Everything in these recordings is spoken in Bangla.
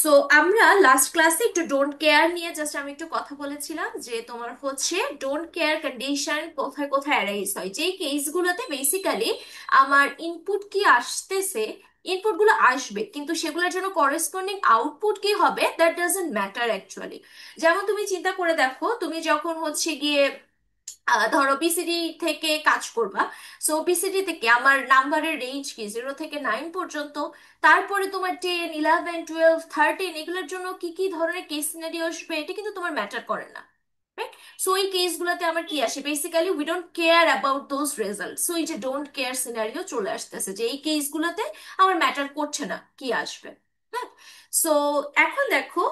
সো আমরা লাস্ট ক্লাসে একটু ডোন্ট কেয়ার নিয়ে জাস্ট আমি একটু কথা বলেছিলাম যে তোমার হচ্ছে ডোন্ট কেয়ার কন্ডিশন কোথায় কোথায় অ্যারাইজ হয়, যেই কেসগুলোতে বেসিক্যালি আমার ইনপুট কি আসতেছে, ইনপুট গুলো আসবে কিন্তু সেগুলোর জন্য করেসপন্ডিং আউটপুট কি হবে দ্যাট ডাজন্ট ম্যাটার অ্যাকচুয়ালি। যেমন তুমি চিন্তা করে দেখো, তুমি যখন হচ্ছে গিয়ে ধরো বিসিডি থেকে কাজ করবা। সো বিসিডি থেকে আমার নাম্বারের রেঞ্জ কি 0 থেকে 9 পর্যন্ত। তারপরে তোমার 10, 11, 12, 13 এগুলোর জন্য কি কি ধরনের কেস সিনারিও আসবে এটা কিন্তু তোমার ম্যাটার করে না। রাইট? সো এই কেসগুলোতে আমার কি আসে, basically we don't care about those result. So এই যে ডোন্ট কেয়ার সিনারিও চলে আসতেছে যে এই কেসগুলোতে আমার ম্যাটার করছে না কি আসবে। হ্যাঁ। সো এখন দেখো,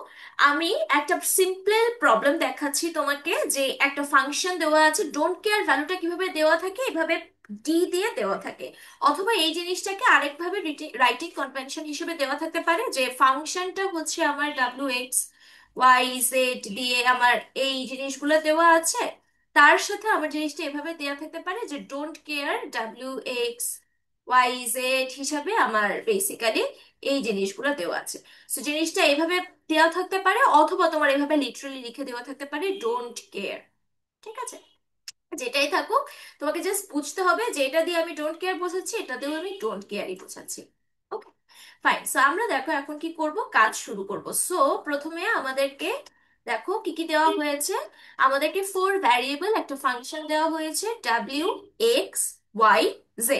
আমি একটা সিম্পল প্রবলেম দেখাচ্ছি তোমাকে যে একটা ফাংশন দেওয়া আছে, ডোন্ট কেয়ার ভ্যালুটা কিভাবে দেওয়া থাকে, এভাবে ডি দিয়ে দেওয়া থাকে। অথবা এই জিনিসটাকে আরেকভাবে রাইটিং কনভেনশন হিসেবে দেওয়া থাকতে পারে যে ফাংশনটা হচ্ছে আমার WX, Y, Z দিয়ে আমার এই জিনিসগুলো দেওয়া আছে। তার সাথে আমার জিনিসটা এভাবে দেওয়া থাকতে পারে যে don't care WX, Y, Z হিসাবে আমার বেসিক্যালি এই জিনিসগুলো দেওয়া আছে। তো জিনিসটা এইভাবে দেওয়া থাকতে পারে, অথবা তোমার এভাবে লিটারালি লিখে দেওয়া থাকতে পারে ডোন্ট কেয়ার। ঠিক আছে? যেটাই থাকুক, তোমাকে জাস্ট বুঝতে হবে যে এটা দিয়ে আমি ডোন্ট কেয়ার বোঝাচ্ছি, এটা দিয়েও আমি ডোন্ট কেয়ারই বোঝাচ্ছি। ওকে, ফাইন। সো আমরা দেখো এখন কি করব, কাজ শুরু করব। সো প্রথমে আমাদেরকে দেখো কি কি দেওয়া হয়েছে। আমাদেরকে 4 ভ্যারিয়েবল একটা ফাংশন দেওয়া হয়েছে, WX, Y, Z।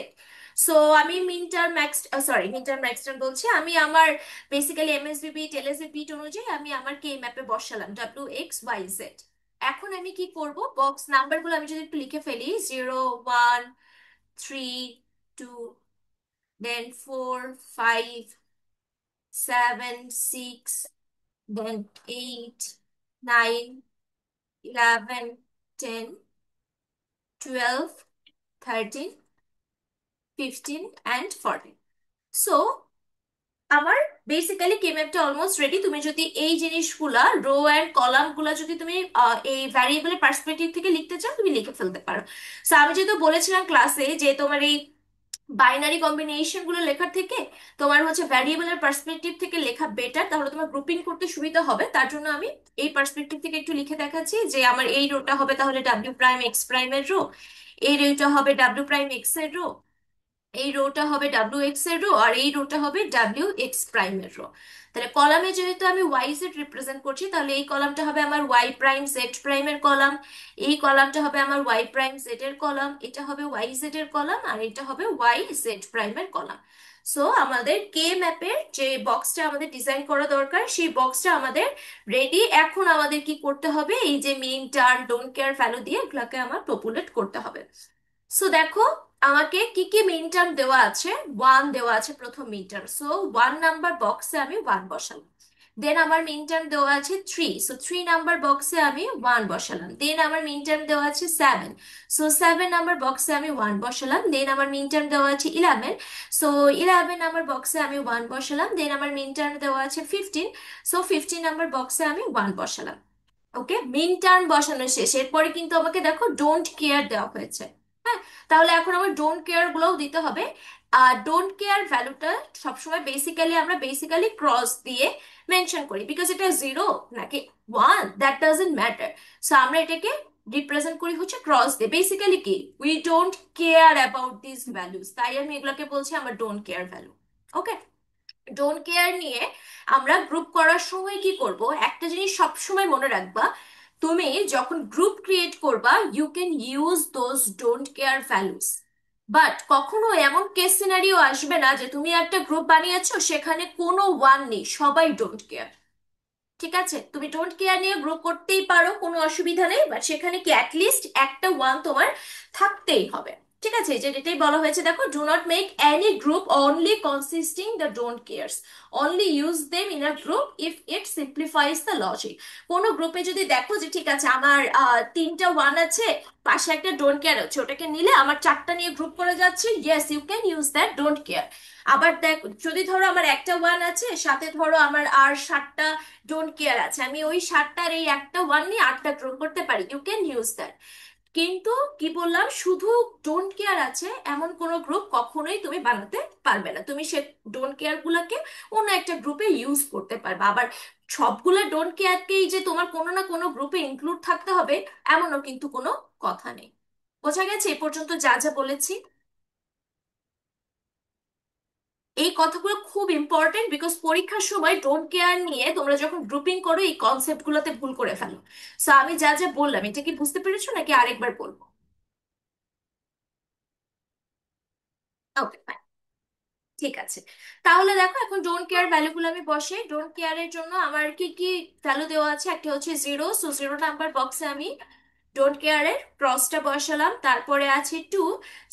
সো আমি মিন টার্ম ম্যাক্স, সরি মিন টার্ম ম্যাক্স টার্ম বলছি, আমি আমার বেসিক্যালি এমএসবিবি টেলেসের বিট অনুযায়ী আমি আমার কে ম্যাপে বসালাম WX, Y, Z। এখন আমি কি করব, বক্স নাম্বারগুলো আমি যদি একটু লিখে ফেলি, 0, 1, 3, 2, দেন 4, 5, 7, 6, দেন 8, 9, 11, 10, 12, 13, 15 and 14। সো আমার বেসিক্যালি কে ম্যাপটা অলমোস্ট রেডি। তুমি যদি এই জিনিসগুলা রো অ্যান্ড কলাম গুলা যদি তুমি এই ভ্যারিয়েবলের পার্সপেক্টিভ থেকে লিখতে চাও তুমি লিখে ফেলতে পারো। সো আমি যেহেতু বলেছিলাম ক্লাসে যে তোমার এই বাইনারি কম্বিনেশন গুলো লেখার থেকে তোমার হচ্ছে ভ্যারিয়েবলের পার্সপেক্টিভ থেকে লেখা বেটার, তাহলে তোমার গ্রুপিং করতে সুবিধা হবে। তার জন্য আমি এই পার্সপেক্টিভ থেকে একটু লিখে দেখাচ্ছি যে আমার এই রোটা হবে তাহলে W'(X' এর রো, এই রোটা হবে W'(X' এর রো, এই রোটা হবে WX এর রো, আর এই রোটা হবে WX' এর রো। তাহলে কলামে যেহেতু আমি YZ রিপ্রেজেন্ট করছি, তাহলে এই কলামটা হবে আমার Y'(Z' এর কলাম, এই কলামটা হবে আমার Y'(Z' এর কলাম, এটা হবে YZ এর কলাম, আর এটা হবে YZ' এর কলাম। সো আমাদের কে ম্যাপের যে বক্সটা আমাদের ডিজাইন করা দরকার সেই বক্সটা আমাদের রেডি। এখন আমাদের কি করতে হবে, এই যে main term don't care value দিয়ে এগুলাকে আমার পপুলেট করতে হবে। সো দেখো, আমাকে কি কি মিন টার্ম দেওয়া আছে, ওয়ান দেওয়া আছে প্রথম মিন টার্ম। সো 1 নাম্বার বক্সে আমি ওয়ান বসালাম। দেন আমার মিন টার্ম দেওয়া আছে 3, সো 3 নাম্বার বক্সে আমি ওয়ান বসালাম। দেন আমার মিন টার্ম দেওয়া আছে 7, সো 7 নাম্বার বক্সে আমি ওয়ান বসালাম। দেন আমার মিন টার্ম দেওয়া আছে 11, সো 11 নাম্বার বক্সে আমি ওয়ান বসালাম। দেন আমার মিন টার্ম দেওয়া আছে 15, সো 15 নাম্বার বক্সে আমি ওয়ান বসালাম। ওকে, মিন টার্ম বসানো শেষ, এরপরে কিন্তু আমাকে দেখো ডোন্ট কেয়ার দেওয়া হয়েছে। হ্যাঁ, তাহলে এখন আমার ডোন্ট কেয়ার গুলোও দিতে হবে। আর ডোন্ট কেয়ার ভ্যালুটা সবসময় বেসিক্যালি ক্রস দিয়ে মেনশন করি, বিকজ এটা 0 নাকি 1 দ্যাট ডাজন্ট ম্যাটার। সো আমরা এটাকে রিপ্রেজেন্ট করি হচ্ছে ক্রস দিয়ে। বেসিক্যালি কি, we don't care about this values, তাই আমি এগুলোকে বলছি আমার don't care value. Okay, don't care নিয়ে আমরা গ্রুপ করার সময় কি করব, একটা জিনিস সব সময় মনে রাখবা, তুমি যখন গ্রুপ ক্রিয়েট করবা you can use those don't care values. But কখনো এমন কেস সিনারিও আসবে না যে তুমি একটা গ্রুপ বানিয়েছো সেখানে কোনো ওয়ান নেই, সবাই ডোন্ট কেয়ার। ঠিক আছে, তুমি ডোন্ট কেয়ার নিয়ে গ্রো করতেই পারো, কোনো অসুবিধা নেই, বাট সেখানে কি অ্যাটলিস্ট একটা ওয়ান তোমার থাকতেই হবে। ঠিক আছে, যে এটাই বলা হয়েছে দেখো, do not make any group only consisting the don't cares, only use them in a group if it simplifies the logic. কোনো গ্রুপে যদি দেখো যে ঠিক আছে আমার তিনটা ওয়ান আছে, পাশে একটা ডোন্ট কেয়ার আছে, ওটাকে নিলে আমার চারটা নিয়ে গ্রুপ করে যাচ্ছে, yes you can use that don't care. আবার দেখ, যদি ধরো আমার একটা ওয়ান আছে সাথে ধরো আমার আর 7টা ডোন্ট কেয়ার আছে, আমি ওই 7টার এই একটা ওয়ান নিয়ে 8টা গ্রুপ করতে পারি, ইউ ক্যান ইউজ দ্যাট। কিন্তু কি বললাম, শুধু ডোন্ট কেয়ার আছে এমন কোনো গ্রুপ কখনোই তুমি বানাতে পারবে না। তুমি সে ডোন্ট কেয়ার গুলাকে অন্য একটা গ্রুপে ইউজ করতে পারবে। আবার সবগুলো ডোন্ট কেয়ারকেই যে তোমার কোনো না কোনো গ্রুপে ইনক্লুড থাকতে হবে এমনও কিন্তু কোনো কথা নেই। বোঝা গেছে এ পর্যন্ত যা যা বলেছি? এই কথাগুলো খুব ইম্পর্টেন্ট, বিকজ পরীক্ষার সময় ডোন্ট কেয়ার নিয়ে তোমরা যখন গ্রুপিং করো এই কনসেপ্ট গুলোতে ভুল করে ফেলো। সো আমি যা যা বললাম এটা কি বুঝতে পেরেছো নাকি আরেকবার বলবো? ওকে, ঠিক আছে। তাহলে দেখো এখন ডোন্ট কেয়ার ভ্যালুগুলো আমি বসাই। ডোন্ট কেয়ারের জন্য আমার কি কি ভ্যালু দেওয়া আছে, একটা হচ্ছে জিরো, সো জিরো নাম্বার বক্সে আমি ডোন্ট কেয়ারের ক্রসটা বসালাম। তারপরে আছে টু,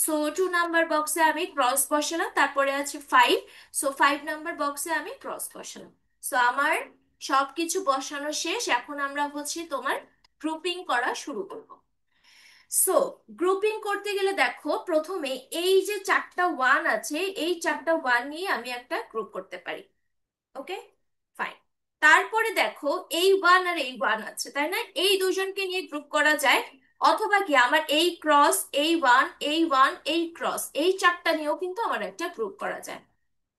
সো টু নাম্বার বক্সে আমি ক্রস বসালাম। তারপরে আছে ফাইভ, সো ফাইভ নাম্বার বক্সে আমি ক্রস বসালাম। সো আমার সবকিছু বসানো শেষ। এখন আমরা হচ্ছে তোমার গ্রুপিং করা শুরু করব। সো গ্রুপিং করতে গেলে দেখো প্রথমে এই যে চারটা ওয়ান আছে, এই চারটা ওয়ান নিয়ে আমি একটা গ্রুপ করতে পারি। ওকে, ফাইন। তারপরে দেখো এই ওয়ান আর এই ওয়ান আছে, তাই না? এই দুজনকে নিয়ে গ্রুপ করা যায়। অথবা কি আমার এই ক্রস, এই ওয়ান, এই ওয়ান, এই ক্রস, এই চারটা নিয়েও কিন্তু আমার একটা গ্রুপ করা যায়।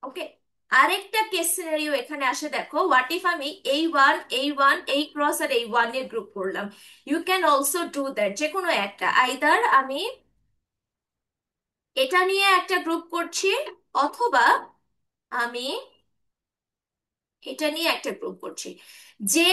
ওকে, আরেকটা কেস সিনারিও এখানে আসে। দেখো হোয়াট ইফ আমি এই ওয়ান, এই ওয়ান, এই ক্রস আর এই ওয়ান এর গ্রুপ করলাম। You can also do that, যে কোনো একটা। আইদার আমি এটা নিয়ে একটা গ্রুপ করছি, অথবা আমি এটা নিয়ে একটা গ্রুপ করছি। যে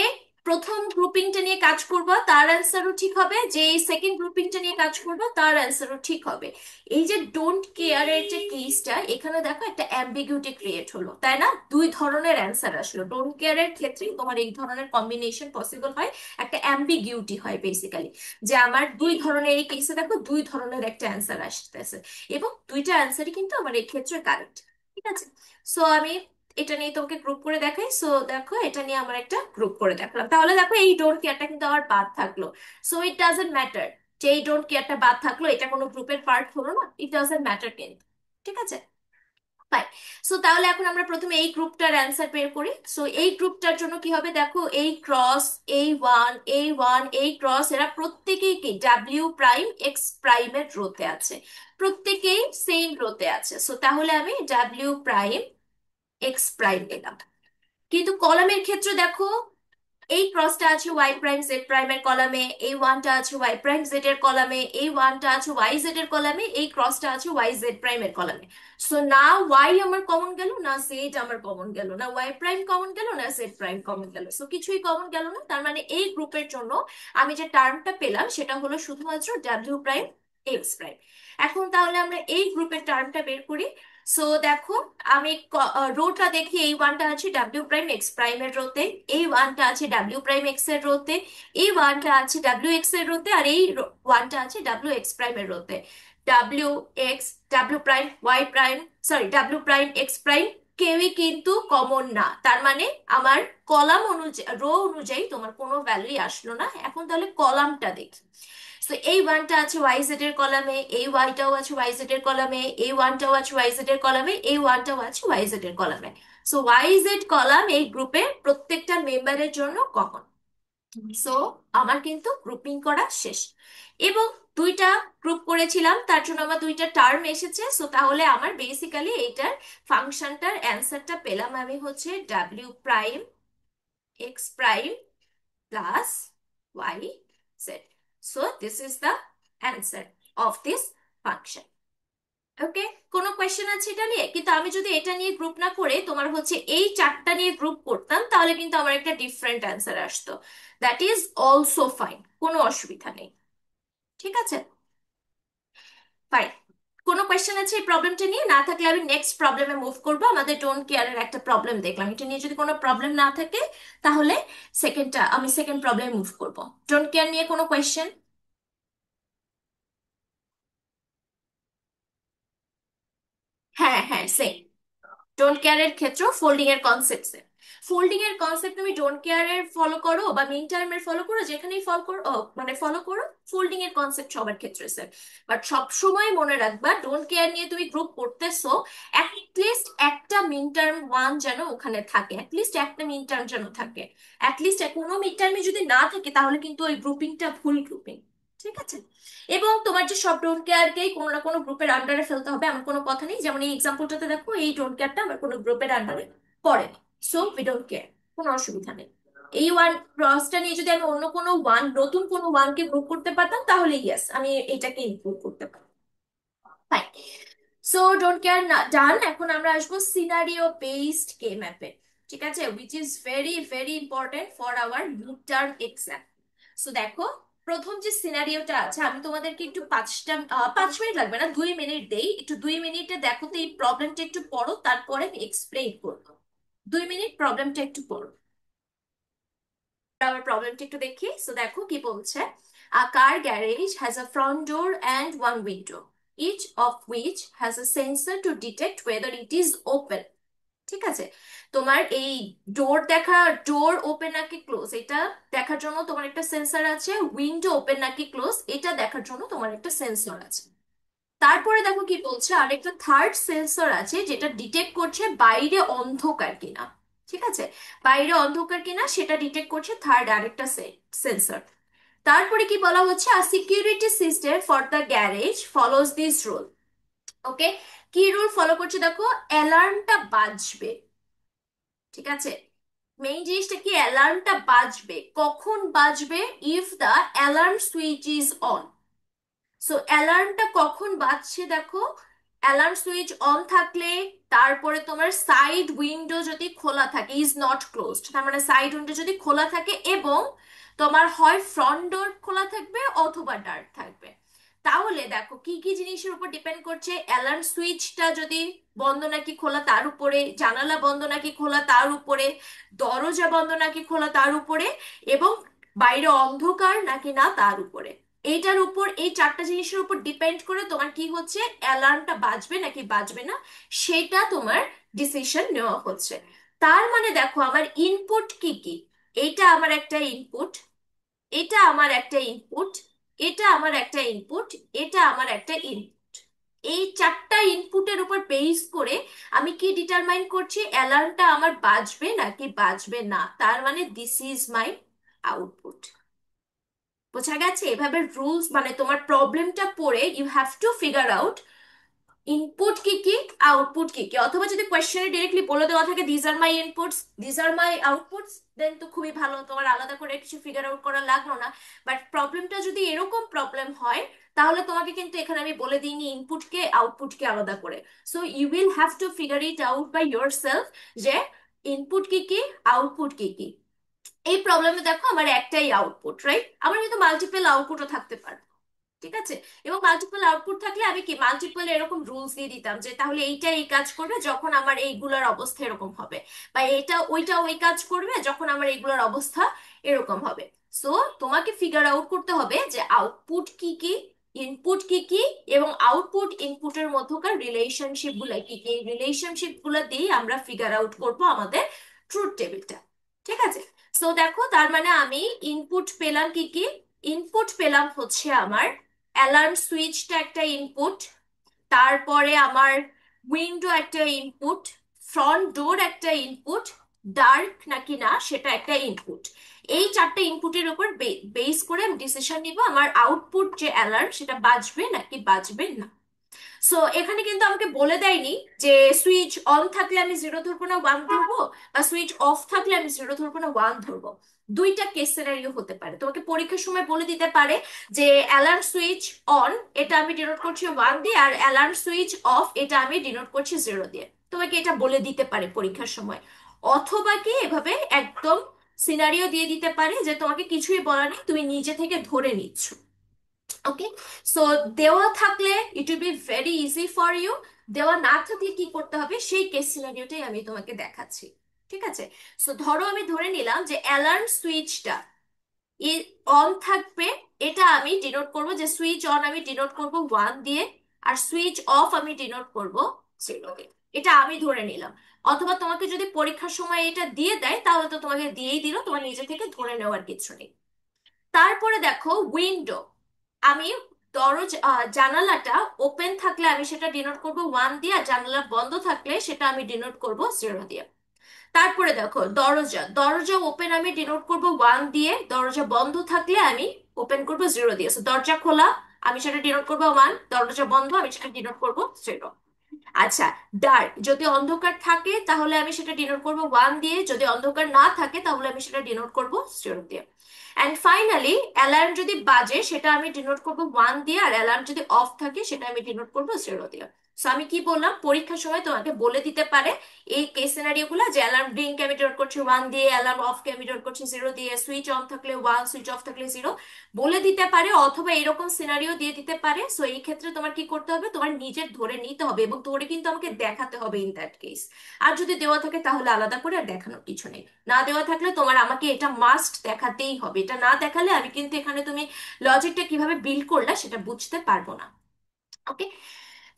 প্রথম গ্রুপিংটা নিয়ে কাজ করবো তার অ্যান্সারও ঠিক হবে, যে সেকেন্ড গ্রুপিংটা নিয়ে কাজ করবো তার অ্যান্সারও ঠিক হবে। এই যে ডোন্ট কেয়ার এর যে কেসটা, এখানে দেখো একটা অ্যাম্বিগুইটি ক্রিয়েট হলো, তাই না? দুই ধরনের অ্যান্সার আসলো। ডোন্ট কেয়ার এর ক্ষেত্রে তোমার এই ধরনের কম্বিনেশন পসিবল হয়, একটা অ্যাম্বিগিউটি হয় বেসিক্যালি, যে আমার দুই ধরনের, এই কেসে দেখো দুই ধরনের একটা অ্যান্সার আসতেছে, এবং দুইটা অ্যান্সারই কিন্তু আমার এই ক্ষেত্রে কারেক্ট। ঠিক আছে, সো আমি এটা নিয়ে তোমাকে গ্রুপ করে দেখাই। সো দেখো এটা নিয়ে আমার একটা গ্রুপ করে দেখলাম। তাহলে দেখো এই ডোন্ট কেয়ারটা কিন্তু আমার বাদ থাকলো। সো ইট ডাজেন্ট ম্যাটার যে এই ডোন্ট কেয়ারটা বাদ থাকলো, এটা কোনো গ্রুপের পার্ট হলো না, ইট ডাজেন্ট ম্যাটার কিন্তু। ঠিক আছে, ফাইন। সো তাহলে এখন আমরা প্রথমে এই গ্রুপটার অ্যান্সার বের করি। সো এই গ্রুপটার জন্য কি হবে, দেখো এই ক্রস, এই ওয়ান, এই ওয়ান, এই ক্রস, এরা প্রত্যেকেই কি ডাব্লিউ প্রাইম এক্স প্রাইমের রোতে আছে, প্রত্যেকেই সেম রোতে আছে। সো তাহলে আমি ডাব্লিউ প্রাইম এক্স প্রাইম পেলাম। কিন্তু কলামের ক্ষেত্রে দেখো এই ক্রসটা আছে ওয়াই প্রাইম জেড প্রাইমের কলামে, এই ওয়ানটা আছে ওয়াই প্রাইম জেড এর কলামে, এই ওয়ানটা আছে ওয়াই জেড এর কলামে, এই ক্রসটা আছে ওয়াই জেড প্রাইমের কলামে। সো না ওয়াই আমার কমন গেল, না জেড আমার কমন গেল, না ওয়াই প্রাইম কমন গেল, না জেড প্রাইম কমন গেল। সো কিছুই কমন গেল না। তার মানে এই গ্রুপের জন্য আমি যে টার্মটা পেলাম সেটা হলো শুধুমাত্র ডাব্লিউ প্রাইম এক্স প্রাইম। এখন তাহলে আমরা এই গ্রুপের টার্মটা বের করি। সো দেখো আমি রোটা দেখি, এই ওয়ানটা আছে ডাব্লিউ প্রাইম এক্স প্রাইমের রোতে, এই ওয়ানটা আছে ডাব্লিউ প্রাইম এক্স এর রোতে, এই ওয়ানটা আছে ডাব্লিউ এক্স এর রোতে, আর এই ওয়ানটা আছে ডাব্লিউ এক্স প্রাইমের রোতে। W X, W prime Y prime, sorry W prime X prime কেউই কিন্তু কমন না। তার মানে আমার কলাম অনুযায়ী, রো অনুযায়ী তোমার কোনো ভ্যালুই আসলো না। এখন তাহলে কলামটা দেখি। তো এই ওয়ানটা আছে ওয়াই জেড এর কলামে, এই ওয়াইটাও আছে ওয়াই জেড এর কলামে, এই ওয়ানটাও আছে ওয়াই জেড এর কলামে, এই ওয়ানটাও আছে ওয়াই জেড এর কলামে। সো ওয়াই জেড কলাম এই গ্রুপে প্রত্যেকটা মেম্বারের জন্য কমন। সো আমার কিন্তু গ্রুপিং করা শেষ। এবং দুইটা গ্রুপ করেছিলাম, তার জন্য আমার দুইটা টার্ম এসেছে। সো তাহলে আমার বেসিক্যালি এইটার ফাংশনটার অ্যান্সারটা পেলাম আমি হচ্ছে W prime X prime plus yz. So this is the answer of this function. ওকে, কোনো কোয়েশ্চেন আছে এটা নিয়ে? কিন্তু আমি যদি এটা নিয়ে গ্রুপ না করে তোমার হচ্ছে এই চারটা নিয়ে গ্রুপ করতাম তাহলে কিন্তু আমার একটা ডিফারেন্ট অ্যান্সার আসতো। দ্যাট ইজ অলসো ফাইন, কোনো অসুবিধা নেই। ঠিক আছে, ফাইন। কোনো কোয়েশ্চেন আছে এই প্রবলেমটা নিয়ে? না থাকলে আমি নেক্সট প্রবলেমে মুভ করবো। আমাদের ডোন্ট কেয়ারের একটা প্রবলেম দেখলাম, এটা নিয়ে যদি কোনো প্রবলেম না থাকে তাহলে আমি সেকেন্ড প্রবলেমে মুভ করবো। ডোন্ট কেয়ার নিয়ে কোনো কোয়েশ্চেন? হ্যাঁ হ্যাঁ, সেম। ডোন্ট কেয়ার এর ক্ষেত্রে ফোল্ডিং এর কনসেপ্ট সেম। ফোল্ডিং এর কনসেপ্ট তুমি ডোন্ট কেয়ার এর ফলো করো বা মিন টার্ম এর ফলো করো, যেখানেই ফলো করো, মানে ফলো করো, ফোল্ডিং এর কনসেপ্ট সবার ক্ষেত্রে সেম। বাট সব সময় মনে রাখবা ডোন্ট কেয়ার নিয়ে তুমি গ্রুপ করতেছো, অ্যাটলিস্ট একটা মিন টার্ম ওয়ান যেন ওখানে থাকে, অ্যাটলিস্ট একটা মিন টার্ম যেন থাকে। অ্যাটলিস্ট কোনো মিন টার্মে যদি না থাকে তাহলে কিন্তু ওই গ্রুপিংটা ভুল গ্রুপিং। ঠিক আছে। এবং তোমার যে সব ডোন্ট কেয়ারকেই কোনো না কোনো গ্রুপের আন্ডারে ফেলতে হবে এমন কোনো কথা নেই। যেমন এই এক্সাম্পলটাতে দেখো, এই ডোন্ট কেয়ারটা আমার কোনো গ্রুপের আন্ডারে পড়ে না, সো উই ডোন্ট কেয়ার, কোনো অসুবিধা নেই। এই ওয়ান ক্রসটা নিয়ে যদি আমি অন্য কোনো ওয়ান, নতুন কোনো ওয়ানকে গ্রুপ করতে পারতাম তাহলে ইয়েস আমি এটাকে ইনক্লুড করতে পারতাম। ফাইন। সো ডোন্ট কেয়ার ডান। এখন আমরা আসবো সিনারিও বেসড কে ম্যাপে। ঠিক আছে, which is very very important for our mid term exam. So দেখো, প্রথম যে সিনারিওটা আছে, আমি তোমাদেরকে একটু 5 মিনিট লাগবে না, 2 মিনিট দেই, একটু 2 মিনিটে দেখো তো এই প্রবলেমটা একটু পড়ো, তারপরে আমি এক্সপ্লেইন করবো। 2 মিনিট প্রবলেমটা একটু পড়ো। আবার প্রবলেমটা একটু দেখি। সো দেখো কি বলছে। A car garage has a front door and one window, each of which has a sensor to detect whether it is open. ঠিক আছে, তোমার এই ডোর দেখা, ডোর ওপেন নাকি ক্লোজ এটা দেখার জন্য তোমার একটা সেন্সর আছে, উইন্ডো ওপেন নাকি ক্লোজ এটা দেখার জন্য তোমার একটা সেন্সর আছে। তারপরে দেখো কি বলছে, আরেকটা থার্ড সেন্সর আছে যেটা ডিটেক্ট করছে বাইরে অন্ধকার কিনা। ঠিক আছে, বাইরে অন্ধকার কিনা সেটা ডিটেক্ট করছে থার্ড আরেকটা সেন্সর। তারপরে কি বলা হচ্ছে, a security system for the garage follows this rule. Okay, কি রুল ফলো করছে দেখো, অ্যালার্মটা বাজবে। ঠিক আছে, মেইন জিনিসটা কি, অ্যালার্মটা বাজবে, কখন বাজবে, if the alarm switch is on. So অ্যালার্মটা কখন বাজছে দেখো, অ্যালার্ম সুইচ অন থাকলে, তারপরে তোমার সাইড উইন্ডো যদি খোলা থাকে, ইজ নট ক্লোজড, তার মানে সাইড উইন্ডো যদি খোলা থাকে, এবং তোমার হয় ফ্রন্ট ডোর খোলা থাকবে অথবা ডার্ক থাকবে। তাহলে দেখো কি কি জিনিসের উপর ডিপেন্ড করছে, অ্যালার্ম সুইচটা যদি বন্ধ নাকি খোলা তার উপরে, জানালা বন্ধ নাকি খোলা তার উপরে, দরজা বন্ধ নাকি খোলা তার উপরে, এবং বাইরে অন্ধকার নাকি না তার উপরে। এইটার উপর, এই চারটা জিনিসের উপর ডিপেন্ড করে তোমার কি হচ্ছে, অ্যালার্মটা বাজবে নাকি বাজবে না, সেটা তোমার ডিসিশন নেওয়া হচ্ছে। তার মানে দেখো আমার ইনপুট কি কি, এটা আমার একটা ইনপুট, এটা আমার একটা ইনপুট, এটা আমার একটা ইনপুট, এটা আমার একটা ইনপুট। এই চারটা ইনপুটের উপর বেস করে আমি কি ডিটারমাইন করছি, অ্যালার্মটা আমার বাজবে নাকি বাজবে না, তার মানে দিস ইজ মাই আউটপুট। বোঝা গেছে? এভাবে রুলস, মানে তোমার প্রবলেমটা পড়ে you have to figure out input কি কি, আউটপুট কি কি। অথবা যদি কোয়েশ্চেনে ডিরেক্টলি বলে দেওয়া থাকে these are my inputs, these are my outputs, then তো খুবই ভালো, তোমার আলাদা করে কিছু ফিগার আউট করা লাগলো না। বাট প্রবলেমটা যদি এরকম প্রবলেম হয়, তাহলে তোমাকে কিন্তু এখানে আমি বলে দিইনি ইনপুটকে আউটপুটকে আলাদা করে। So you will have to figure it out by yourself, যে ইনপুট কি কি, আউটপুট কি কি। এই প্রবলেমে দেখো আমার একটাই আউটপুট, রাইট? আমার কিন্তু মাল্টিপল আউটপুটও থাকতে পারে। ঠিক আছে, এবং মাল্টিপল আউটপুট থাকলে আমি কি মাল্টিপল এরকম রুলস দিয়ে দিতাম, যে তাহলে এইটা এই কাজ করবে যখন আমার এইগুলোর অবস্থা এরকম হবে, বা এটা ওইটা ওই কাজ করবে যখন আমার এইগুলোর অবস্থা এরকম হবে। সো তোমাকে ফিগার আউট করতে হবে যে আউটপুট কি কি, ইনপুট কি কি, এবং আউটপুট ইনপুটের মধ্যকার রিলেশনশিপ গুলা কি কি। রিলেশনশিপ গুলা দিয়ে আমরা ফিগার আউট করব আমাদের ট্রুথ টেবিলটা। ঠিক আছে, সো দেখো তার মানে আমি ইনপুট পেলাম কি কি, ইনপুট পেলাম হচ্ছে আমার অ্যালার্ম সুইচটা একটা ইনপুট, তারপরে আমার উইন্ডো একটা ইনপুট, ফ্রন্ট ডোর একটা ইনপুট, ডার্ক নাকি না সেটা একটা ইনপুট। এই চারটে ইনপুটের উপর বেস করে আমি ডিসিশন নিব আমার আউটপুট যে অ্যালার্ম সেটা বাজবে নাকি বাজবে না। সো এখানে কিন্তু আমাকে বলে দেয়নি যে সুইচ অন থাকলে আমি জিরো ধরবো না ওয়ান ধরবো, বা সুইচ অফ থাকলে আমি জিরো ধরবো না ওয়ান ধরবো। দুইটা কেস সিনারিও হতে পারে, তোমাকে পরীক্ষার সময় বলে দিতে পারে যে অ্যালার্ম সুইচ অন এটা আমি ডিনোট করছি ওয়ান দিয়ে, আর অ্যালার্ম সুইচ অফ এটা আমি ডিনোট করছি জিরো দিয়ে। তোমাকে এটা বলে দিতে পারে পরীক্ষার সময়। অথবা কি এভাবে একদম সিনারিও দিয়ে দিতে পারে যে তোমাকে কিছুই বলা নেই, তুমি নিজে থেকে ধরে নিচ্ছ। ওকে, সো দেওয়া থাকলে it will be very easy for you, দেওয়া না থাকলে কি করতে হবে সেই কেস সিনারিওটাই আমি তোমাকে দেখাচ্ছি। ঠিক আছে, সো ধরো আমি ধরে নিলাম যে অ্যালার্ম সুইচটা অন থাকবে, এটা আমি ডিনোট করব, যে সুইচ অন আমি ডিনোট করব ওয়ান দিয়ে, আর সুইচ অফ আমি ডিনোট করব জিরো দিয়ে। এটা আমি ধরে নিলাম। অথবা তোমাকে যদি পরীক্ষার সময় এটা দিয়ে দেয় তাহলে তো তোমাকে দিয়েই দিল, তোমার নিজে থেকে ধরে নেওয়ার কিছু নেই। তারপরে দেখো উইন্ডো, আমি জানালাটা ওপেন থাকলে আমি সেটা ডিনোট করব ওয়ান দিয়ে, আর জানালা বন্ধ থাকলে সেটা আমি ডিনোট করব জিরো দিয়ে। তারপরে দেখো দরজা, দরজা ওপেন আমি ডিনোট করব ওয়ান দিয়ে, দরজা বন্ধ থাকলে আমি ওপেন করবো 0 দিয়ে। So, দরজা খোলা, আমি সেটা ডিনোট করবো 1, দরজা বন্ধ, আমি সেটা ডিনোট করবো 0। আচ্ছা, ডার্ক, যদি অন্ধকার থাকে তাহলে আমি সেটা ডিনোট করব 1 দিয়ে, যদি অন্ধকার না থাকে তাহলে আমি সেটা ডিনোট করব 0 দিয়ে। অ্যান্ড ফাইনালি, অ্যালার্ম যদি বাজে সেটা আমি ডিনোট করব 1 দিয়ে, আর অ্যালার্ম যদি অফ থাকে সেটা আমি ডিনোট করব 0 দিয়ে। সো আমি কি বললাম, পরীক্ষার সময় তোমাকে বলে দিতে পারে এই কেস সিনারিও গুলো, যে অ্যালার্ম রিংকে আমি ডিনোট করছি 1 দিয়ে, অ্যালার্ম অফকে আমি ডিনোট করছি 0 দিয়ে, সুইচ অন থাকলে 1, সুইচ অফ থাকলে 0, বলে দিতে পারে, অথবা এরকম সিনারিও দিয়ে দিতে পারে। সো এই ক্ষেত্রে তোমার কি করতে হবে, তোমার নিজের ধরে নিতে হবে, এবং ধরে কিন্তু আমাকে দেখাতে হবে ইন দ্যাট কেস। আর যদি দেওয়া থাকে তাহলে আলাদা করে আর দেখানোর কিছু নেই। না দেওয়া থাকলে তোমার আমাকে এটা মাস্ট দেখাতেই হবে, এটা না দেখালে আমি কিন্তু এখানে তুমি লজিকটা কিভাবে বিল্ড করলা সেটা বুঝতে পারবো না। ওকে,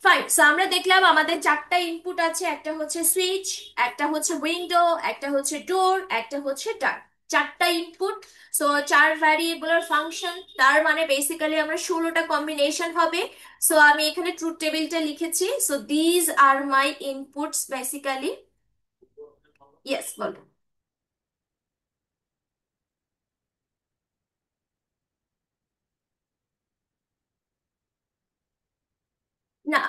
ফাইন। সো আমরা দেখলাম আমাদের চারটা ইনপুট আছে, একটা হচ্ছে সুইচ, একটা হচ্ছে উইন্ডো, একটা হচ্ছে ডোর, একটা হচ্ছে ডার। চারটা ইনপুট, সো চার ভ্যারিয়েবলের ফাংশন, তার মানে বেসিক্যালি আমরা 16টা কম্বিনেশন হবে। সো আমি এখানে ট্রুথ টেবিলটা লিখেছি। So these are my inputs basically. Yes, বলো। না,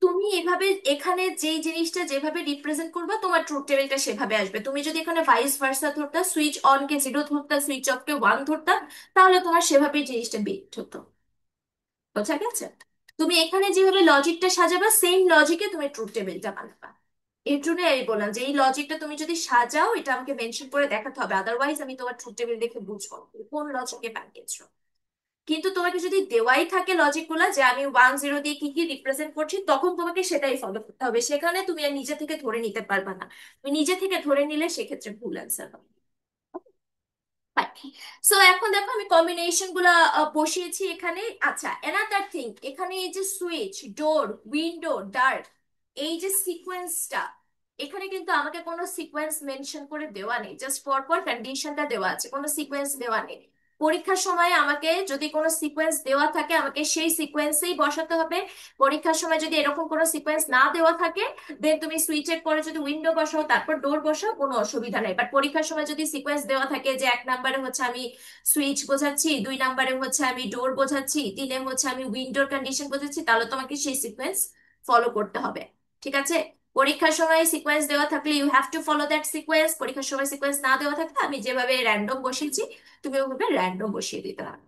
তুমি এভাবে এখানে যেই জিনিসটা যেভাবে রিপ্রেজেন্ট করবে তোমার ট্রুথ টেবিলটা সেভাবে আসবে। তুমি যদি এখানে ভাইস ভার্সা ধরতা, সুইচ অন কে 0 ধরতা, সুইচ অফ কে 1 ধরতা, তাহলে তোমার সেভাবেই জিনিসটা বিট হতো। বোঝা গেছে? তুমি এখানে যেভাবে লজিকটা সাজাবা সেম লজিকে তুমি ট্রুথ টেবিলটা বানাবা। এর জন্য আমি বললাম যে এই লজিকটা তুমি যদি সাজাও এটা আমাকে মেনশন করে দেখাতে হবে, আদারওয়াইজ আমি তোমার ট্রুথ টেবিল দেখে বুঝবো না তুমি কোন লজিকে বানিয়েছো। কিন্তু তোমাকে যদি দেওয়াই থাকে লজিক গুলা যে আমি 1, 0 দিয়ে কি কি রিপ্রেজেন্ট করছি, তখন তোমাকে সেটাই ফলো করতে হবে, সেখানে তুমি আর নিজে থেকে ধরে নিতে পারবে না। তুমি নিজে থেকে ধরে নিলে সেক্ষেত্রে ভুল অ্যান্সার হবে। সো এখন দেখো আমি কম্বিনেশন গুলা বসিয়েছি এখানে। আচ্ছা, এনাদার থিং, এখানে এই যে সুইচ, ডোর, উইন্ডো, ডার্ট, এই যে সিকোয়েন্সটা, এখানে কিন্তু আমাকে কোনো সিকোয়েন্স মেনশন করে দেওয়া নেই, জাস্ট পর পর কন্ডিশনটা দেওয়া আছে, কোনো সিকোয়েন্স দেওয়া নেই। পরীক্ষার সময় আমাকে যদি কোনো সিকোয়েন্স দেওয়া থাকে আমাকে সেই সিকোয়েন্সেই বসাতে হবে। পরীক্ষার সময় যদি এরকম কোনো সিকোয়েন্স না দেওয়া থাকে, দেন তুমি সুইচের পরে যদি উইন্ডো বসাও তারপর ডোর বসাও, কোনো অসুবিধা নেই। বাট পরীক্ষার সময় যদি সিকোয়েন্স দেওয়া থাকে যে 1 নম্বরে হচ্ছে আমি সুইচ বোঝাচ্ছি, 2 নম্বরে হচ্ছে আমি ডোর বোঝাচ্ছি, 3-এ হচ্ছে আমি উইন্ডোর কন্ডিশন বোঝাচ্ছি, তাহলে তোমাকে সেই সিকোয়েন্স ফলো করতে হবে। ঠিক আছে? পরীক্ষার সময় সিকোয়েন্স দেওয়া থাকলে you have to follow that sequence, পরীক্ষার সময় সিকোয়েন্স না দেওয়া থাকলে আমি যেভাবে র্যান্ডম বসিয়েছি তুমি ওভাবে র্যান্ডম বসিয়ে দিতে হবে।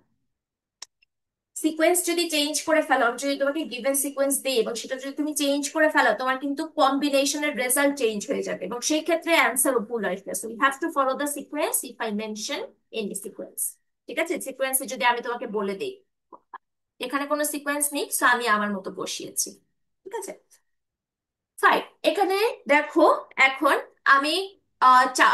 সিকোয়েন্স যদি চেঞ্জ করে ফেলো, আমি যদি তোমাকে গিভেন সিকোয়েন্স দিই এবং সেটা যদি তুমি চেঞ্জ করে ফেলো, তোমার কিন্তু কম্বিনেশনের রেজাল্ট চেঞ্জ হয়ে যাবে এবং সেই ক্ষেত্রে অ্যান্সার ভুল আসবে। So you have to follow the sequence if I mention any sequence. ঠিক আছে? সিকোয়েন্সে যদি আমি তোমাকে বলে দিই, এখানে কোনো সিকোয়েন্স নেই, সো আমি আমার মতো বসিয়েছি। ঠিক আছে, ফাইন। এখানে দেখো, এখন আমি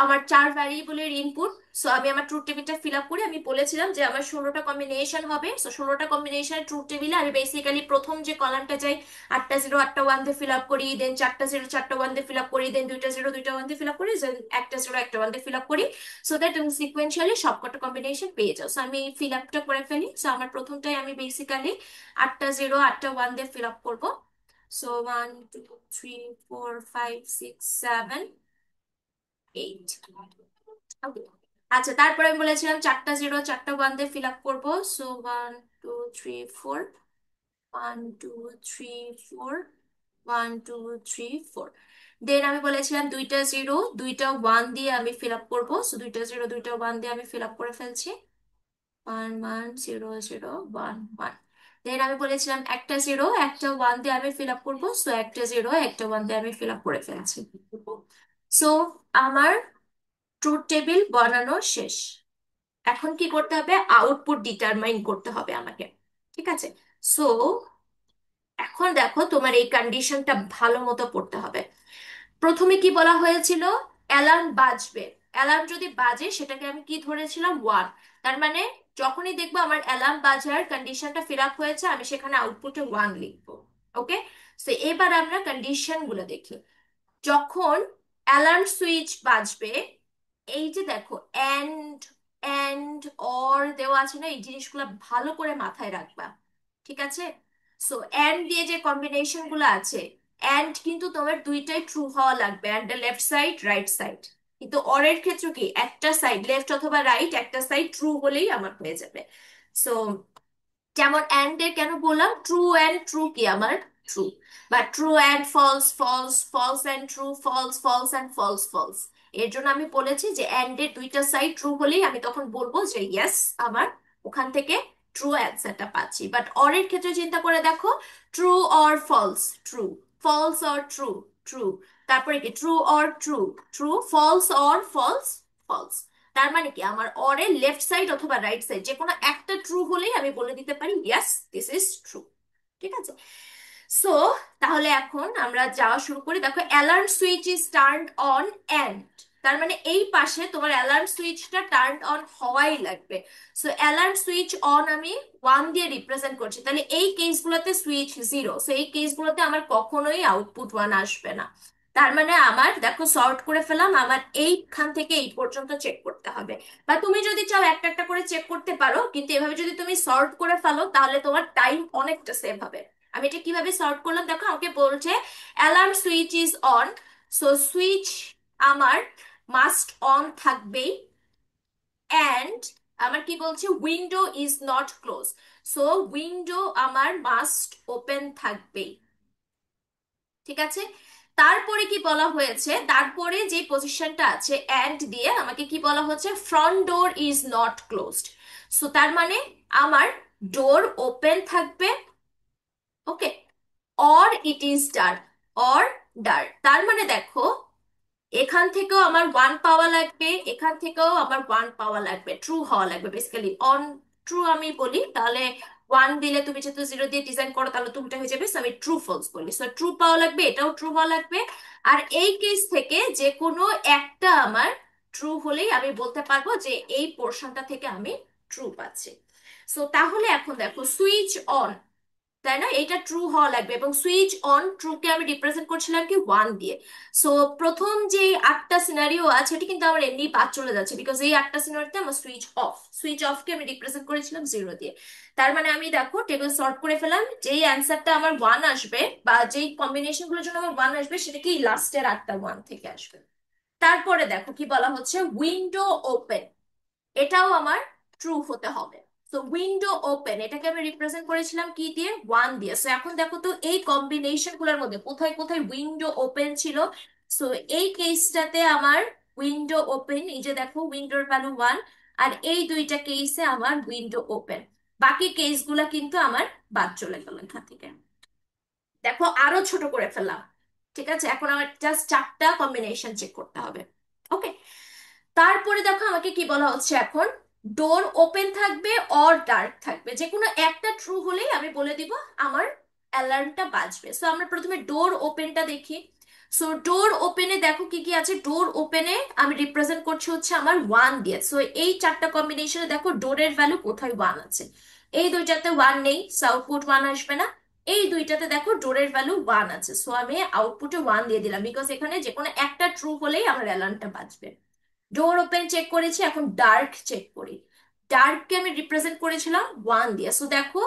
আমার 4 ভ্যারিয়েবলের ইনপুট। সো আমি আমার ট্রুথ টেবিলটা ফিল আপ করি। আমি বলেছিলাম যে আমার 16টা কম্বিনেশন হবে। সো 16টা কম্বিনেশনের ট্রুথ টেবিলে আমি বেসিক্যালি প্রথম যে কলামটা যাই, 8টা 0 8টা 1 দিয়ে ফিল আপ করি, দেন 4টা 0 4টা 1 দিয়ে ফিল আপ করি, দেন 2টা 0 2টা 1 দিয়ে ফিল আপ করি, দেন 1টা 0 1টা 1 দিয়ে ফিল আপ করি। সো দ্যাট তুমি সিকুয়েন্সিয়ালি সবকটা কম্বিনেশন পেয়ে যাও। সো আমি ফিল আপটা করে ফেলি। সো আমার প্রথমটাই আমি বেসিক্যালি 8টা 0 8টা 1 দিয়ে ফিল আপ করবো। So 1 2 3 4 5 6 7 8। Okay. আচ্ছা, তারপরে আমি বলেছিলাম 4টা 0 4টা 1 দিয়ে ফিল আপ করবো। সো 1 2 3 4, 1 2 3 4, 1 2 3 4। দেন আমি বলেছিলাম 2টা 0 2টা 1 দিয়ে আমি ফিল আপ করবো। সো 2টা 0 2টা 1 দিয়ে আমি ফিল আপ করে ফেলছি। 1 1 0 0 1 1। দেন আমি বলেছিলাম 1টা 0 একটা 1 দিয়ে আমি ফিল আপ করবো। সো 1টা 0 একটা 1 দিয়ে আমি ফিল আপ করে ফেলছি। সো আমার ট্রুথ টেবিল বানানো শেষ। এখন কি করতে হবে, আউটপুট ডিটারমাইন করতে হবে আমাকে। ঠিক আছে? সো এখন দেখো, তোমার এই কন্ডিশনটা ভালো মতো পড়তে হবে। প্রথমে কি বলা হয়েছিল, অ্যালার্ম বাজবে। অ্যালার্ম যদি বাজে সেটাকে আমি কি ধরেছিলাম, 1। তার মানে যখনই দেখবো আমার অ্যালার্ম বাজার কন্ডিশনটা ফিল আপ হয়েছে আমি সেখানে আউটপুটে 1 লিখবো। ওকে, তো এবার আমরা কন্ডিশন গুলো দেখি। যখন অ্যালার্ম সুইচ বাজবে, এই যে দেখো এন্ড এন্ড অর দেওয়া আছে না, এই জিনিসগুলো ভালো করে মাথায় রাখবা। ঠিক আছে? সো এন্ড দিয়ে যে কম্বিনেশন গুলো আছে, এন্ড কিন্তু তোমার দুইটাই ট্রু হওয়া লাগবে, and left side right side. কিন্তু অর এর ক্ষেত্রে কি, একটা সাইড লেফট অথবা রাইট একটা সাইড ট্রু হলেই আমার হয়ে যাবে। সো যেমন অ্যান্ড এর কেন বললাম, ট্রু অ্যান্ড ট্রু কি আমার ট্রু, বা true and false false, false and true false, false and false false. এর জন্য আমি বলেছি যে অ্যান্ড এর দুইটা সাইড ট্রু হলেই আমি তখন বলবো যে ইয়েস, আমার ওখান থেকে ট্রু অ্যান্সারটা পাচ্ছি। বাট অর এর ক্ষেত্রে চিন্তা করে দেখো, true or false, true, false or true, true, তারপরে কি true or true, true, false or false, false. তার মানে কি আমার অরের লেফট সাইড অথবা রাইট সাইড যে কোনো একটা ট্রু হলেই আমি বলে দিতে পারি ইয়েস, দিস ইজ ট্রু। ঠিক আছে। সো তাহলে এখন আমরা যাওয়া শুরু করি। দেখো alarm switch is turned on and, তার মানে এই পাশে তোমার অ্যালার্ম সুইচটা টার্ন অন হওয়াই লাগবে। সো অ্যালার্ম সুইচ অন আমি ওয়ান দিয়ে রিপ্রেজেন্ট করছি, তাহলে এই কেসগুলোতে সুইচ জিরো, সো এই কেসগুলোতে আমার কখনোই আউটপুট ওয়ান আসবে না। তার মানে আমার দেখো সর্ট করে ফেলাম, আমার এইখান থেকে এই পর্যন্ত চেক করতে হবে। বা তুমি যদি চাও একটা একটা করে চেক করতে পারো, কিন্তু এভাবে যদি তুমি সর্ট করে ফেলো তাহলে তোমার টাইম অনেকটা সেভ হবে। আমি এটা কিভাবে সর্ট করলাম দেখো, আমাকে বলছে alarm switch is on, so switch আমার মাস্ট অন থাকবেই, অ্যান্ড আমার কি বলছে window is not close, so window আমার মাস্ট ওপেন থাকবেই। ঠিক আছে। তারপরে কি বলা হয়েছে, তারপরে যে পজিশনটা আছে অ্যান্ড দিয়ে আমাকে কি বলা হচ্ছে, front door is not closed, so তার মানে আমার ডোর ওপেন থাকবে। Okay. Or it is dark, or dark, তার মানে দেখো এখান থেকেও আমার ওয়ান পাওয়া লাগবে, এখান থেকেও আমার ওয়ান পাওয়া লাগবে, ট্রু হওয়া লাগবে বেসিক্যালি। অন ট্রু আমি বলি তাহলে ওয়ান দিলে, তুমি যেহেতু জিরো দিয়ে ডিজাইন করো তাহলে তুমিটা হয়ে যাবে, so আমি ট্রু ফলস বলি। সো ট্রু পাওয়া লাগবে, এটাও ট্রু হওয়া লাগবে। আর এই কেস থেকে যে কোনো একটা আমার ট্রু হলেই আমি বলতে পারবো যে এই পোর্শনটা থেকে আমি ট্রু পাচ্ছি। সো তাহলে এখন দেখো সুইচ অন, তাই না, এটা ট্রু হওয়া লাগবে, এবং সুইচ অন ট্রু কে আমি রিপ্রেজেন্ট করছিলাম কি ওয়ান দিয়ে। সো প্রথম যে আটটা সিনারিও আছে এটা কিন্তু আমার এমনি বাদ চলে যাচ্ছে, বিকজ এই আটটা সিনারিতে আমার সুইচ অফ, সুইচ অফ কে আমি রিপ্রেজেন্ট করেছিলাম জিরো দিয়ে। তার মানে আমি দেখো টেবিল সর্ট করে ফেলাম, যেই অ্যান্সারটা আমার ওয়ান আসবে বা যেই কম্বিনেশন গুলোর জন্য আমার ওয়ান আসবে সেটা কি লাস্টের আটটা ওয়ান থেকে আসবে। তারপরে দেখো কি বলা হচ্ছে, উইন্ডো ওপেন, এটাও আমার ট্রু হতে হবে। তো উইন্ডো ওপেন এটাকে আমি রিপ্রেজেন্ট করেছিলাম কি দিয়ে, ওয়ান দিয়ে। সো এখন দেখো তো এই কম্বিনেশন গুলোর মধ্যে কোথায় কোথায় উইন্ডো ওপেন ছিল। সো এই কেসটাতে আমার উইন্ডো ওপেন, এই যে দেখো উইন্ডোর ভ্যালু ওয়ান, আর এই দুইটা কেসে আমার উইন্ডো ওপেন। বাকি কেসগুলা কিন্তু আমার বাদ চলে গেল এখান থেকে। দেখো আরো ছোট করে ফেললাম। ঠিক আছে, এখন আমার জাস্ট চারটা কম্বিনেশন চেক করতে হবে। ওকে। তারপরে দেখো আমাকে কি বলা হচ্ছে এখন, ডোর ওপেন থাকবে অর ডার্ক থাকবে, যে কোনো একটা ট্রু হলেই আমি বলে দিব আমার অ্যালার্মটা বাজবে। সো আমরা প্রথমে ডোর ওপেনটা দেখি। সো ডোর ওপেনে দেখো কি কি আছে, ডোর ওপেনে আমি রিপ্রেজেন্ট করছি হচ্ছে আমার ওয়ান দিয়ে। সো এই চারটা কম্বিনেশনে দেখো ডোরের ভ্যালু কোথায় ওয়ান আছে, এই দুইটাতে ওয়ান নেই, সো আউটপুট ওয়ান আসবে না। এই দুইটাতে দেখো ডোরের ভ্যালু ওয়ান আছে, সো আমি আউটপুটে ওয়ান দিয়ে দিলাম, বিকজ এখানে যে কোনো একটা ট্রু হলেই আমার অ্যালার্মটা বাজবে। ডোর ওপেন চেক করেছি, এখন ডার্ক চেক করি। ডার্ককে আমি রিপ্রেজেন্ট করেছিলাম ওয়ান দিয়ে, সো দেখো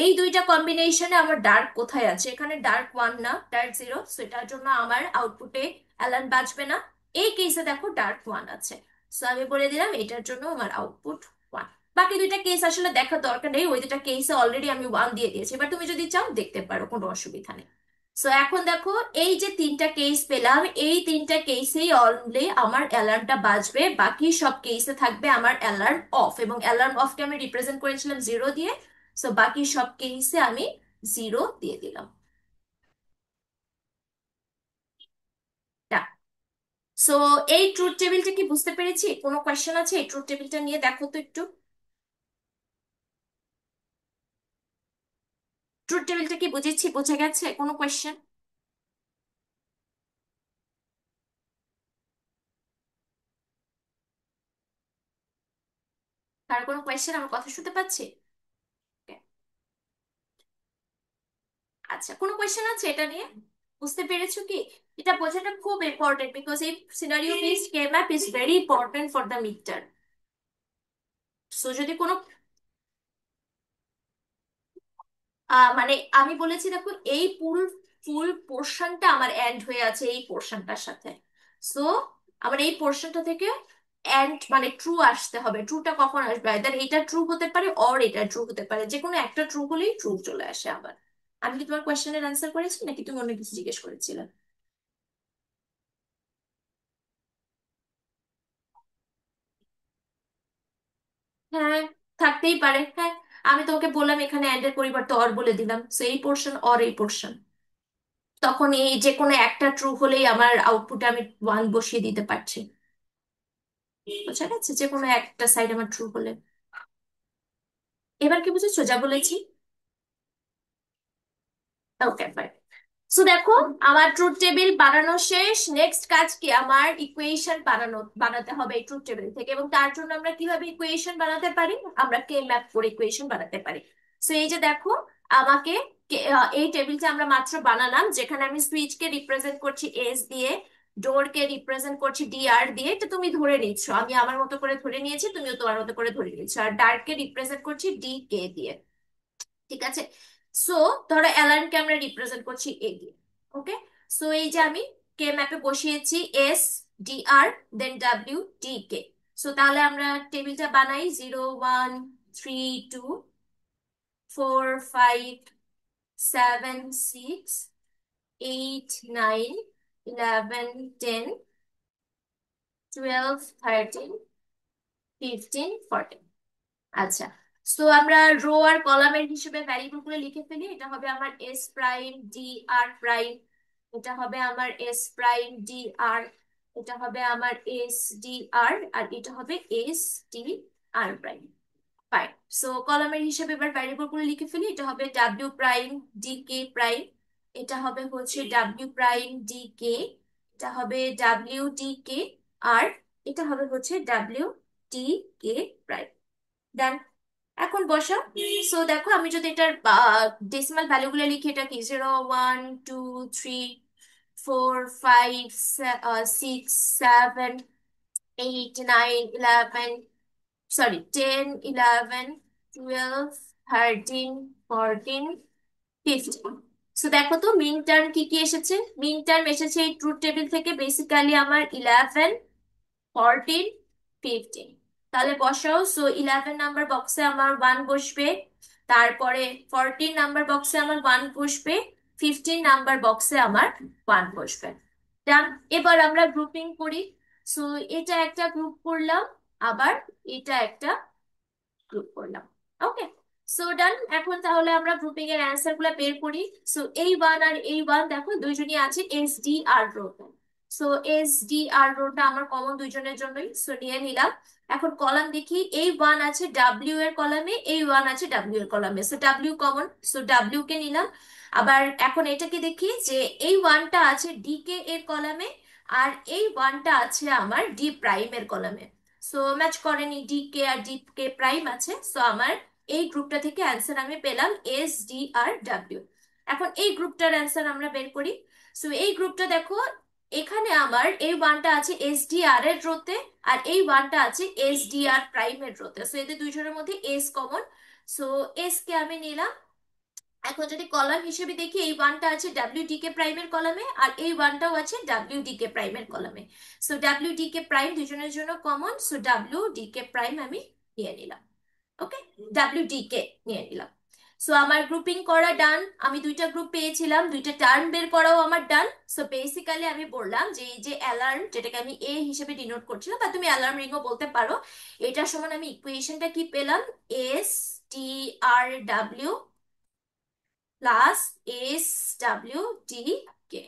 এই দুইটা কম্বিনেশনে আমার ডার্ক কোথায় আছে, এখানে ডার্ক ওয়ান না, ডার্ক জিরো, সো এটার জন্য আমার আউটপুটে অ্যালার্ম বাজবে না। এই কেসে দেখো ডার্ক ওয়ান আছে, সো আমি বলে দিলাম এটার জন্য আমার আউটপুট ওয়ান। বাকি দুইটা কেস আসলে দেখার দরকার নেই, ওই দুটা কেসে অলরেডি আমি ওয়ান দিয়ে দিয়েছি, এবার তুমি যদি চাও দেখতে পারো, কোনো অসুবিধা নেই। সো এখন দেখো এই যে তিনটা কেস পেলাম, এই তিনটা কেসেই অনলি আমার অ্যালার্মটা বাজবে, বাকি সব কেসে থাকবে আমার অ্যালার্ম অফ, এবং অ্যালার্ম অফকে আমি রিপ্রেজেন্ট করেছিলাম জিরো দিয়ে। সো বাকি সব কেসে আমি জিরো দিয়ে দিলাম। সো এই ট্রুথ টেবিলটা কি বুঝতে পেরেছি, কোনো কোয়েশ্চেন আছে এই ট্রুথ টেবিলটা নিয়ে, দেখো তো একটু ট্রুথ টেবিলটা কি বুঝেছি, বোঝা গেছে, কোনো কোয়েশ্চেন? কার কোনো কোয়েশ্চেন, আমার কথা শুনতে পাচ্ছি? Okay. আচ্ছা, কোনো কোয়েশ্চেন আছে এটা নিয়ে, বুঝতে পেরেছো কি? এটা বোঝাটা খুব ইম্পর্টেন্ট, বিকজ এই scenario based K map is very important for the mid term. So যদি কোনো মানে আমি বলেছি দেখো এই ফুল ফুল পোর্শনটা আমার এন্ড হয়ে আছে এই পোর্শনটার সাথে। সো আমার এই পোর্শনটা থেকে এন্ড মানে ট্রু আসতে হবে। ট্রুটা কখন আসবে? আইদার এটা ট্রু হতে পারে অর এটা ট্রু হতে পারে, যে কোনো একটা ট্রু হলেই ট্রু চলে আসে আবার। আমি কি তোমার কোয়েশ্চেনের অ্যান্সার করেছি নাকি তুমি অন্য কিছু জিজ্ঞেস করেছিলে? হ্যাঁ, থাকতেই পারে, হ্যাঁ। আমি তোমাকে বললাম এখানে এন্ড এর পরিবর্তে অর বলে দিলাম, সো এই পোর্শন অর এই পোর্শন, তখন এই যে কোনো একটা ট্রু হলেই আমার আউটপুটে আমি ওয়ান বসিয়ে দিতে পারছি। বুঝা গেছে? যে কোনো একটা সাইড আমার ট্রু হলে। এবার কি বুঝেছো যা বলেছি? ওকে, ফাইন। সো দেখো, আমার ট্রুথ টেবিল বানানো শেষ। নেক্সট কাজ কি? আমার ইকুয়েশন বানাতে হবে এই ট্রুথ টেবিল থেকে। এবং তার জন্য আমরা কিভাবে ইকুয়েশন বানাতে পারি? আমরা কে ম্যাপ করে ইকুয়েশন বানাতে পারি। সো এই যে দেখো, আমাকে এই টেবিলটা আমরা মাত্র বানালাম, যেখানে আমি সুইচ কে রিপ্রেজেন্ট করছি এস দিয়ে, ডোর কে রিপ্রেজেন্ট করছি ডি আর দিয়ে। তো তুমি ধরে নিচ্ছ, আমি আমার মতো করে ধরে নিয়েছি, তুমিও তোমার মতো করে ধরে নিচ্ছ। আর ডার্ক কে রিপ্রেজেন্ট করছি ডি কে দিয়ে। ঠিক আছে? সো ধরো অ্যালার্মকে আমরা রিপ্রেজেন্ট করছি এ দিয়ে। ওকে? সো এই যে আমি কে ম্যাপে বসিয়েছি এস ডি আর, দেন ডাব্লিউ ডি কে। সো তাহলে আমরা টেবিলটা বানাই। 0 1 3 2 4 5 7 6 8 9 11 12 13 14। আচ্ছা, সো আমরা রো আর কলামের হিসেবে ভ্যারিয়েবল গুলো লিখে ফেলি। এটা হবে আমার এস প্রাইম ডি আর প্রাইম, এটা হবে আমার এস প্রাইম ডি আর, এটা হবে আমার এস ডি আর, আর এটা হবে এস ডি আর প্রাইম। ফাইন। সো কলামের হিসেবে এবার ভ্যারিয়েবল গুলো লিখে ফেলি। এটা হবে ডাব্লিউ প্রাইম ডি কে প্রাইম, এটা হবে হচ্ছে ডাব্লিউ প্রাইম ডি কে, এটা হবে ডাব্লিউ ডি কে, আর এটা হবে হচ্ছে ডাব্লিউ ডি কে প্রাইম। দেন এখন বসাও। সো দেখো, আমি যদি এটার ডেসিমাল ভ্যালুগুলো লিখি, এটা কি 0 1 2 3 4 5 6 7 8 9 11, সরি 10 11 12 13 14 15। সো দেখো তো মিন টার্ম কি কি এসেছে। মিন টার্ম এসেছে এই ট্রুথ টেবিল থেকে বেসিক্যালি আমার 11 14 15। তাহলে বসাও। সো 11 নাম্বার বক্সে আমার ওয়ান বসবে, তারপরে 14 নাম্বার বক্সে আমার ওয়ান বসবে, 15 নাম্বার বক্সে আমার ওয়ান বসবে। ডান। এবার আমরা গ্রুপিং করি। সো এটা একটা গ্রুপ করলাম, আবার এটা একটা গ্রুপ করলাম। ওকে, সো ডান। এখন তাহলে আমরা গ্রুপিং এর অ্যান্সার গুলা বের করি। সো এই ওয়ান আর এই ওয়ান দেখো দুইজনই আছে এস ডি আর রোতে। সো এস ডি আর রোটা আমার কমন দুইজনের জন্যই, সো নিয়ে নিলাম। এখন কলাম দেখি, এই ওয়ান আছে ডাব্লিউ এর কলামে, এই ওয়ান আছে ডাব্লিউ এর কলামে, so W common, so W কে নিলাম। আবার এখন এটাকে দেখি যে এই ওয়ানটা আছে ডি কে এর কলামে, আর এই ওয়ানটা আছে আমার ডি প্রাইম এর কলামে। সো ম্যাচ করেনি, ডি কে আর ডি কে প্রাইম আছে। সো আমার এই গ্রুপটা থেকে অ্যান্সার আমি পেলাম এস ডি আর ডাব্লিউ। এখন এই গ্রুপটার অ্যান্সার আমরা বের করি। সো এই গ্রুপটা দেখো, এখানে আমার এই ওয়ানটা আছে এস ডি আর এর রোতে, আর এই ওয়ানটা আছে এস ডি আর প্রাইম এর রোতে। সো এদের দুইজনের মধ্যে S common, so S K আমি নিলাম। এখন যদি কলাম হিসেবে দেখি, এই ওয়ানটা আছে ডাব্লিউ ডি কে প্রাইমের কলামে, আর এই ওয়ানটাও আছে ডাব্লিউ ডি কে প্রাইমের কলামে। সো ডাব্লিউ ডি কে প্রাইম দুজনের জন্য কমন, সো ডাব্লিউ ডি কে প্রাইম আমি নিয়ে নিলাম। ওকে, ডাব্লিউ ডি কে নিয়ে নিলাম। সো আমার গ্রুপিং করা ডান। আমি দুইটা গ্রুপ পেয়েছিলাম, দুইটা টার্ম বের করাও আমার ডান। সো বেসিক্যালি আমি বললাম যে এই যে অ্যালার্ম, যেটাকে আমি এ হিসেবে ডিনোট করছিলাম, বা তুমি অ্যালার্ম রিংও বলতে পারো, এটার সমান আমি ইকুয়েশনটা কি পেলাম? S T R W plus S W D K.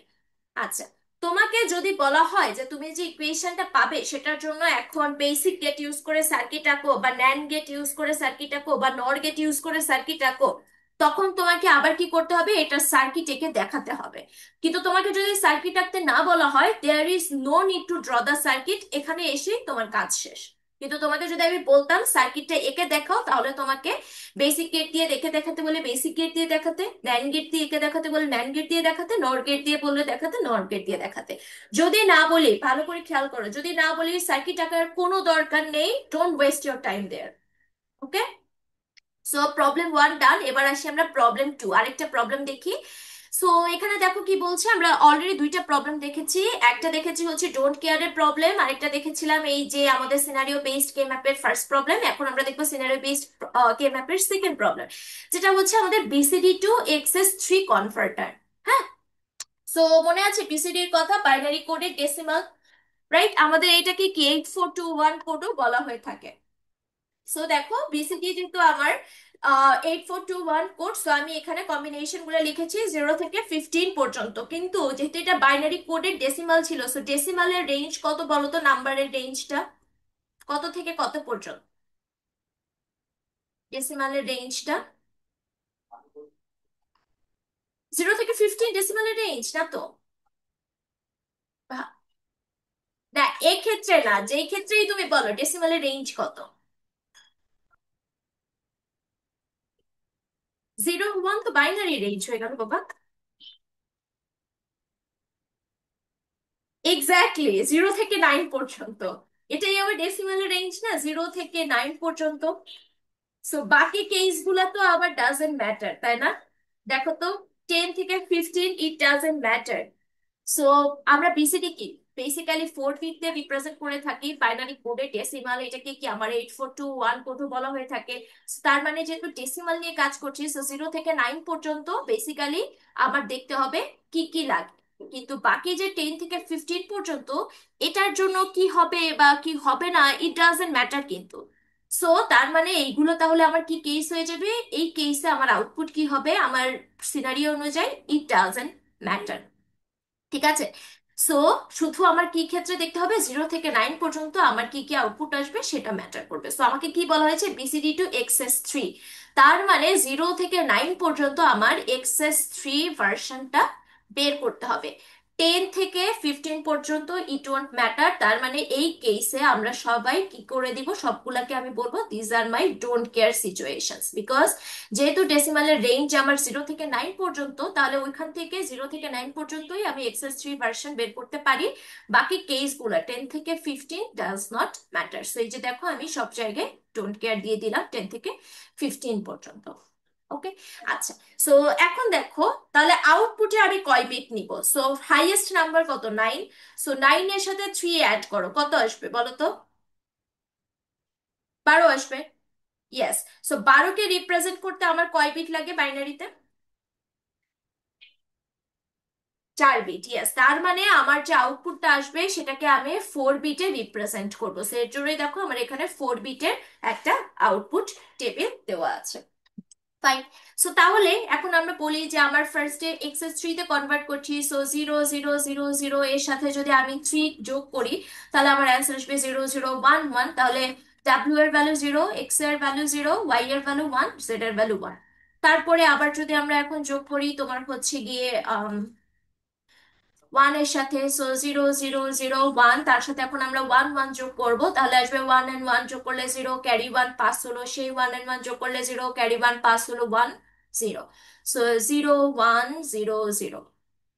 আচ্ছা, তোমাকে যদি বলা হয় যে তুমি যে ইকুয়েশনটা পাবে সেটার জন্য এখন বেসিক গেট ইউজ করে সার্কিট আঁকো, বা ন্যান্ড গেট ইউজ করে সার্কিট আঁকো, বা নর গেট ইউজ করে সার্কিট আঁকো, তখন তোমাকে আবার কি করতে হবে? এটা সার্কিট এঁকে দেখাতে হবে। কিন্তু তোমাকে যদি সার্কিট আঁকতে না বলা হয়, there is no need to draw the circuit, এখানে এসেই তোমার কাজ শেষ। কিন্তু তোমাকে যদি আমি বলতাম সার্কিটটা এঁকে দেখাও, তাহলে তোমাকে বেসিক গেট দিয়ে দেখে দেখাতে বলে বেসিক গেট দিয়ে দেখাতে, ন্যান্ড গেট দিয়ে এঁকে দেখাতে বলে ন্যান্ড গেট দিয়ে দেখাতে, নর গেট দিয়ে বললে দেখাতে নর গেট দিয়ে দেখাতে। যদি না বলি, ভালো করে খেয়াল করো, যদি না বলি সার্কিট আঁকার কোনো দরকার নেই, don't waste your time there. Okay, so problem one done. এবার আসি আমরা প্রবলেম টু, আরেকটা প্রবলেম দেখি। সো এখানে দেখো কি বলছে, আমরা অলরেডি দুইটা প্রবলেম দেখেছি। একটা দেখেছি হচ্ছে ডোন্ট কেয়ারের প্রবলেম, আরেকটা দেখেছিলাম এই যে আমাদের সিনারিও বেসড কে ম্যাপের ফার্স্ট প্রবলেম। এখন আমরা দেখবো সিনারিও বেসড কে ম্যাপের সেকেন্ড প্রবলেম, যেটা হচ্ছে আমাদের BCD to excess three converter. হ্যাঁ, সো মনে আছে বিসিডি এর কথা, বাইনারি কোডের ডেসিমাল, রাইট? আমাদের এটাকে কি 8421 কোডও বলা হয়ে থাকে। সো দেখো বিসিডি যেহেতু আমার 8421 কোড, সো আমি এখানে কম্বিনেশন গুলো লিখেছি 0 থেকে 15 পর্যন্ত, কিন্তু যেহেতু এটা বাইনারি কোডের ডেসিমাল ছিল, সো ডেসিমালের রেঞ্জ কত বলো তো, নাম্বারের রেঞ্জটা কত থেকে কত পর্যন্ত? ডেসিমালের রেঞ্জটা 0 থেকে 15, ডেসিমালের রেঞ্জ না তো? ভা- না, এক্ষেত্রে না, যেই ক্ষেত্রেই তুমি বলো ডেসিমালের রেঞ্জ কত। 0 1 তো বাইনারি রেঞ্জ হয়ে গেল বাবা। এক্স্যাক্টলি, 0 থেকে 9 পর্যন্ত। এটাই আমার ডেসিমালের রেঞ্জ না, 0 থেকে 9 পর্যন্ত। সো বাকি কেস গুলা তো আবার ডাজেন্ট ম্যাটার, তাই না? দেখো তো, 10 থেকে 15 ইট ডাজেন্ট ম্যাটার। সো আমরা বিসিডি কি বেসিক্যালি 4 বিট দিয়ে রিপ্রেজেন্ট করে থাকি, বাইনারি কোডে ডেসিমাল এটাকে কি আমার 8421 কোডও বলা হয়ে থাকে। So, তার মানে যেহেতু ডেসিমাল নিয়ে কাজ করছি, সো 0 থেকে 9 পর্যন্ত বেসিক্যালি আমার দেখতে হবে কি কি লাগে। কিন্তু বাকি যে 10 থেকে 15 পর্যন্ত, এটার জন্য কি হবে বা কি হবে না ইট ডাজেন্ট ম্যাটার কিন্তু। সো তার মানে এইগুলো তাহলে আমার কি কেস হয়ে যাবে, এই কেসে আমার আউটপুট কি হবে আমার সিনারিও অনুযায়ী ইট ডাজেন্ট ম্যাটার। ঠিক আছে? সো শুধু আমার কি ক্ষেত্রে দেখতে হবে, 0 থেকে 9 পর্যন্ত আমার কি কি আউটপুট আসবে সেটা ম্যাটার করবে। সো আমাকে কি বলা হয়েছে, বিসিডি টু এক্সএস থ্রি। তার মানে 0 থেকে 9 পর্যন্ত আমার এক্সএস থ্রি ভার্সনটা বের করতে হবে। 10 থেকে 15 পর্যন্ত ইট ওয়ন্ট ম্যাটার। তার মানে এই কেসে আমরা সবাই কি করে দিব, সবগুলাকে আমি বলবো these are my don't care situations, because যেহেতু ডেসিমালের রেঞ্জ আমার 0 থেকে 9 পর্যন্ত, তাহলে ওইখান থেকে 0 থেকে 9 পর্যন্তই আমি এক্সএস থ্রি ভার্সন বের করতে পারি। বাকি কেসগুলো 10 থেকে 15 ডাজ নট ম্যাটার। সো এই যে দেখো আমি সব জায়গায় ডোন্ট কেয়ার দিয়ে দিলাম 10 থেকে 15 পর্যন্ত। ওকে, আচ্ছা। সো এখন দেখো, তাহলে আউটপুটে আমি কয় বিট নিব? সো হাইয়েস্ট নাম্বার কত, 9। সো 9 এর সাথে 3 অ্যাড করো, কত আসবে বলো তো? 12 আসবে। ইয়েস। সো 12কে রিপ্রেজেন্ট করতে আমার কয় বিট লাগে বাইনারিতে? 4 বিট। ইয়েস, তার মানে আমার যে আউটপুটটা আসবে সেটাকে আমি 4 বিটে রিপ্রেজেন্ট করবো। সো এর জন্যই দেখো আমার এখানে 4 বিটের একটা আউটপুট টেবিল দেওয়া আছে। ফাইন। সো তাহলে এখন আমরা বলি যে আমার ফার্স্টে এক্সএস থ্রিতে কনভার্ট করছি, সো 0 0 0 0 এর সাথে যদি আমি 3 যোগ করি, তাহলে আমার অ্যান্সার আসবে 0 0 1 1। তাহলে ডাব্লিউ এর ভ্যালু 0, এক্স এর ভ্যালু 0, ওয়াই এর ভ্যালু 1, জেড এর ভ্যালু 1। তারপরে আবার যদি আমরা এখন যোগ করি, তোমার হচ্ছে গিয়ে 1 এর সাথে, সো 0 0 0 1, তার সাথে এখন আমরা 1 1 যোগ করব, তাহলে আসবে 1 and 1 যোগ করলে 0, ক্যারি 1 পাস হলো, সেই 1 and 1 যোগ করলে 0, ক্যারি 1 পাস হলো, 1 0। সো 0 1 0 0।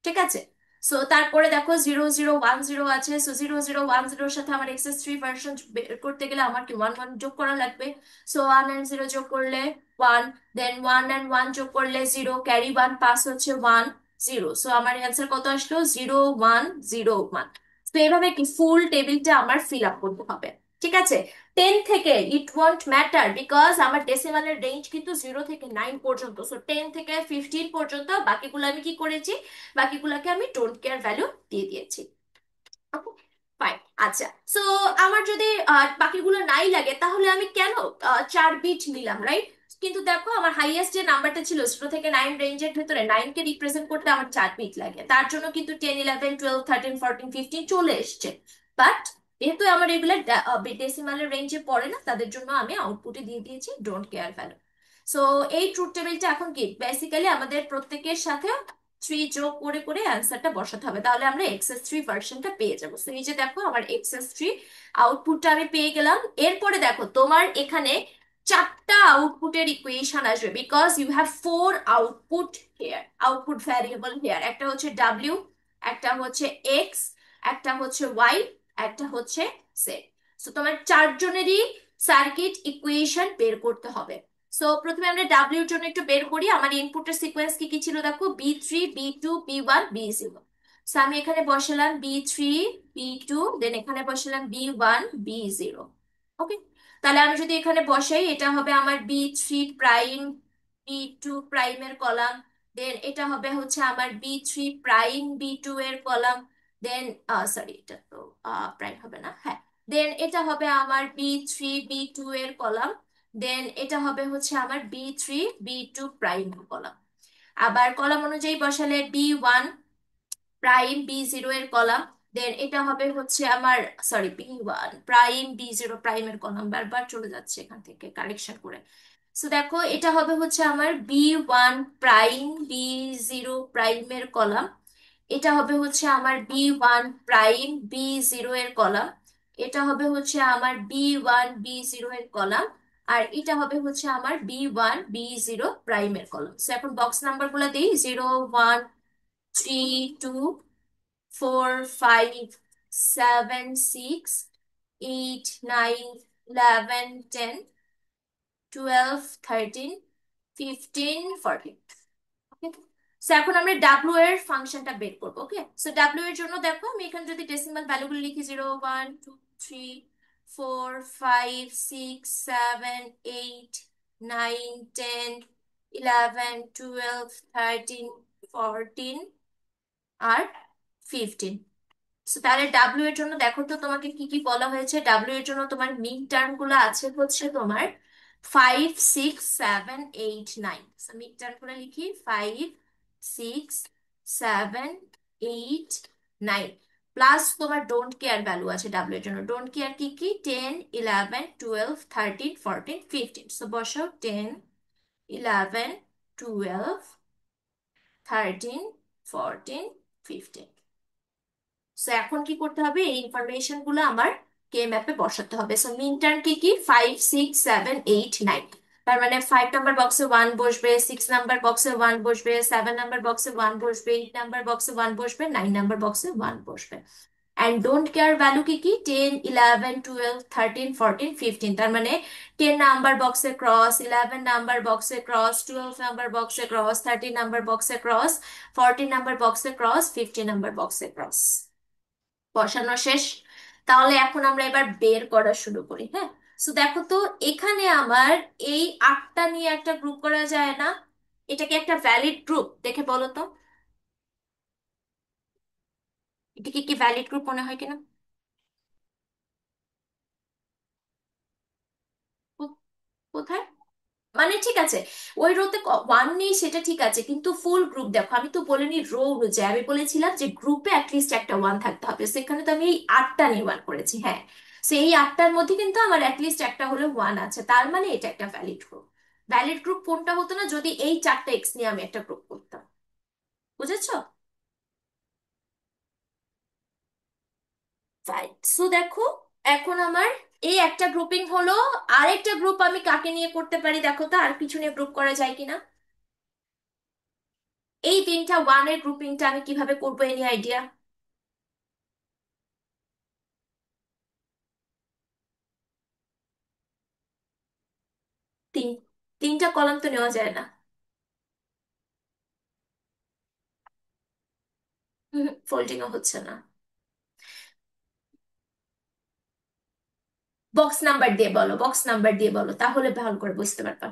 ঠিক আছে? সো তারপরে দেখো 0 0 1 0 আছে, সো 0 0 1 0 সাথে আমার এক্সএস থ্রি ভার্সন বের করতে গেলে আমার কি 1 1 যোগ করা লাগবে। সো 1 and 0 যোগ করলে 1, দেন 1 and 1 যোগ করলে 0, ক্যারি 1 পাস হচ্ছে 1 0। সো আমার অ্যান্সার কত আসলো, 0 1 0 1। তো এইভাবে কি ফুল টেবিলটা আমার ফিল আপ করতে হবে। ঠিক আছে? 10 থেকে ইট ওয়ন্ট ম্যাটার, বিকজ আমার ডেসিমালের রেঞ্জ কিন্তু 0 থেকে 9 পর্যন্ত। সো 10 থেকে 15 পর্যন্ত বাকিগুলো আমি কি করেছি, বাকিগুলোকে আমি ডোন্ট কেয়ার ভ্যালু দিয়ে দিয়েছি। ফাইন। আচ্ছা। সো আমার যদি বাকিগুলো নাই লাগে, তাহলে আমি কেন 4 বিট নিলাম, রাইট? কিন্তু দেখো আমার হাইয়েস্ট যে নাম্বারটা ছিল 0 থেকে 9 রেঞ্জের ভেতরে, 9কে রিপ্রেজেন্ট করতে আমার 4 বিট লাগে, তার জন্য কিন্তু 10 11 12 13 14 15 চলে এসছে। বাট যেহেতু আমার এগুলো ডেসিমালের রেঞ্জে পড়ে না, তাদের জন্য আমি আউটপুটে দিয়ে দিয়েছি ডোন্ট কেয়ার ভ্যালু। সো এই ট্রুথ টেবিলটা এখন কি বেসিক্যালি আমাদের প্রত্যেকের সাথে 3 যোগ করে করে অ্যান্সারটা বসাতে হবে, তাহলে আমরা এক্সএস থ্রি ভার্সনটা পেয়ে যাবো। তো এই যে দেখো আমার এক্সএস থ্রি আউটপুটটা আমি পেয়ে গেলাম। এরপরে দেখো তোমার এখানে 4টা আউটপুটের ইকুয়েশন আসবে, because you have 4 output here, output variable here. একটা হচ্ছে ডাব্লিউ, একটা হচ্ছে এক্স, একটা হচ্ছে ওয়াই, একটা হচ্ছে জেড। তো তোমার 4 জনেরই সার্কিট ইকুয়েশন বের করতে হবে। সো প্রথমে আমরা ডাব্লিউ এর জন্য একটু বের করি, আমার ইনপুটের সিকোয়েন্স কি কি ছিল দেখো, B3 B2 B1 B0। So আমি এখানে বসালাম B3 B2, দেন এখানে বসালাম B1 B0। ওকে, তাহলে আমি যদি এখানে বসাই এটা হবে আমার B3 প্রাইম B2 প্রাইমের কলাম, দেন এটা হবে হচ্ছে আমার B3 প্রাইম B2 এর কলাম, দেন সরি এটা তো প্রাইম হবে না, হ্যাঁ, দেন এটা হবে আমার B3 B2 এর কলাম, দেন এটা হবে হচ্ছে আমার B3 B2 প্রাইম কলাম। আবার কলাম অনুযায়ী বসালে B1 প্রাইম B0 এর কলাম, দেন এটা হবে হচ্ছে আমার, সরি, B1 প্রাইম B0 প্রাইমের কলাম, বারবার চলে যাচ্ছে এখান থেকে কারেকশন করে। সো দেখো এটা হবে হচ্ছে আমার B1 প্রাইম B0 প্রাইমের কলাম, এটা হবে হচ্ছে আমার B1 প্রাইম B0 এর কলাম, এটা হবে হচ্ছে আমার B1 B0 এর কলাম, আর এটা হবে হচ্ছে আমার B1 B0 প্রাইমের কলাম। সো এখন বক্স নাম্বার গুলো দিই, 0 1 2 4 5 7 6 8 9 11 10 12 13 14। সো এখন আমরা ডাব্লিউ এর ফাংশনটা বের করবো। ওকে, সো ডাব্লিউ এর জন্য দেখো আমি এখানে যদি ডেসিমাল ভ্যালুগুলো লিখি, 0 1 2 3 4 5 6 7 8 9 10 11 12 13 14 আর 15। So, তাহলে ডাব্লিউ এর জন্য দেখো তো তোমাকে কি কি বলা হয়েছে, ডাব্লিউ এর জন্য তোমার মিড টার্ম গুলো আছে হচ্ছে তোমার 5 6 7 8 9। মিড টার্ম গুলো লিখি, 5 6 7 8 9, প্লাস তোমার ডোন্ট কেয়ার ভ্যালু আছে ডাব্লিউ এর জন্য, ডোন্ট কেয়ার কি কি, 10 11 12 13 14 15। সো বসাও 10 11 12 13 14 15। সো এখন কি করতে হবে, এই ইনফরমেশন গুলো আমার কে ম্যাপে বসাতে হবে। সো মিন টার্ম কি কি, 5 6 7 8 9, তার মানে 5 নাম্বার বক্সে 1 বসবে, 6 নাম্বার বক্সে 1 বসবে, 7 নাম্বার বক্সে 1 বসবে, 8 নাম্বার বক্সে 1 বসবে, 9 নাম্বার বক্সে 1 বসবে। অ্যান্ড ডোন্ট কেয়ার ভ্যালু কি কি, 10 11 12 13 14 15, তার মানে 10 নাম্বার বক্সে ক্রস, 11 নাম্বার বক্সে ক্রস, 12 নাম্বার বক্সে ক্রস, 13 নাম্বার বক্সে ক্রস, 14 নাম্বার বক্সে ক্রস, 15 নাম্বার বক্সে ক্রস। বসানো শেষ। তাহলে এখন আমরা এবার বের করা শুরু করি, হ্যাঁ। সো দেখো তো, এখানে আমার এই 8টা নিয়ে একটা গ্রুপ করা যায় না? এটা কি একটা ভ্যালিড গ্রুপ দেখে বলো তো, এটা কি কি ভ্যালিড গ্রুপ মনে হয় কিনা? কো- কোথায়? মানে ঠিক আছে, ওই রোতে 1 নেই সেটা ঠিক আছে, কিন্তু ফুল গ্রুপ দেখো, আমি তো বলিনি রো অনুযায়ী, আমি বলেছিলাম যে গ্রুপে অ্যাটলিস্ট একটা 1 থাকতে হবে, সেখানে তো আমি এই 8টা নিয়ে 1 করেছি, হ্যাঁ। সেই 8টার মধ্যে কিন্তু আমার অ্যাটলিস্ট একটা হলে 1 আছে, তার মানে এটা একটা ভ্যালিড গ্রুপ। ভ্যালিড গ্রুপ কোনটা হতো না, যদি এই 4টা এক্স নিয়ে আমি একটা গ্রুপ করতাম। বুঝেছো? ফাইন। সো দেখো, এখন আমার এই একটা গ্রুপিং হলো, আরেকটা গ্রুপ আমি কাকে নিয়ে করতে পারি দেখো তো, আর কিছু নিয়ে গ্রুপ করা যায় কিনা। এই 3টা 1 এর গ্রুপিংটা আমি কিভাবে করবো, এনি আইডিয়া? তিন 3টা কলাম তো নেওয়া যায় না। ফোল্ডিংও হচ্ছে না। বক্স নাম্বার দিয়ে বলো, বক্স নাম্বার দিয়ে বলো, তাহলে ভালো করে বুঝতে পারবা।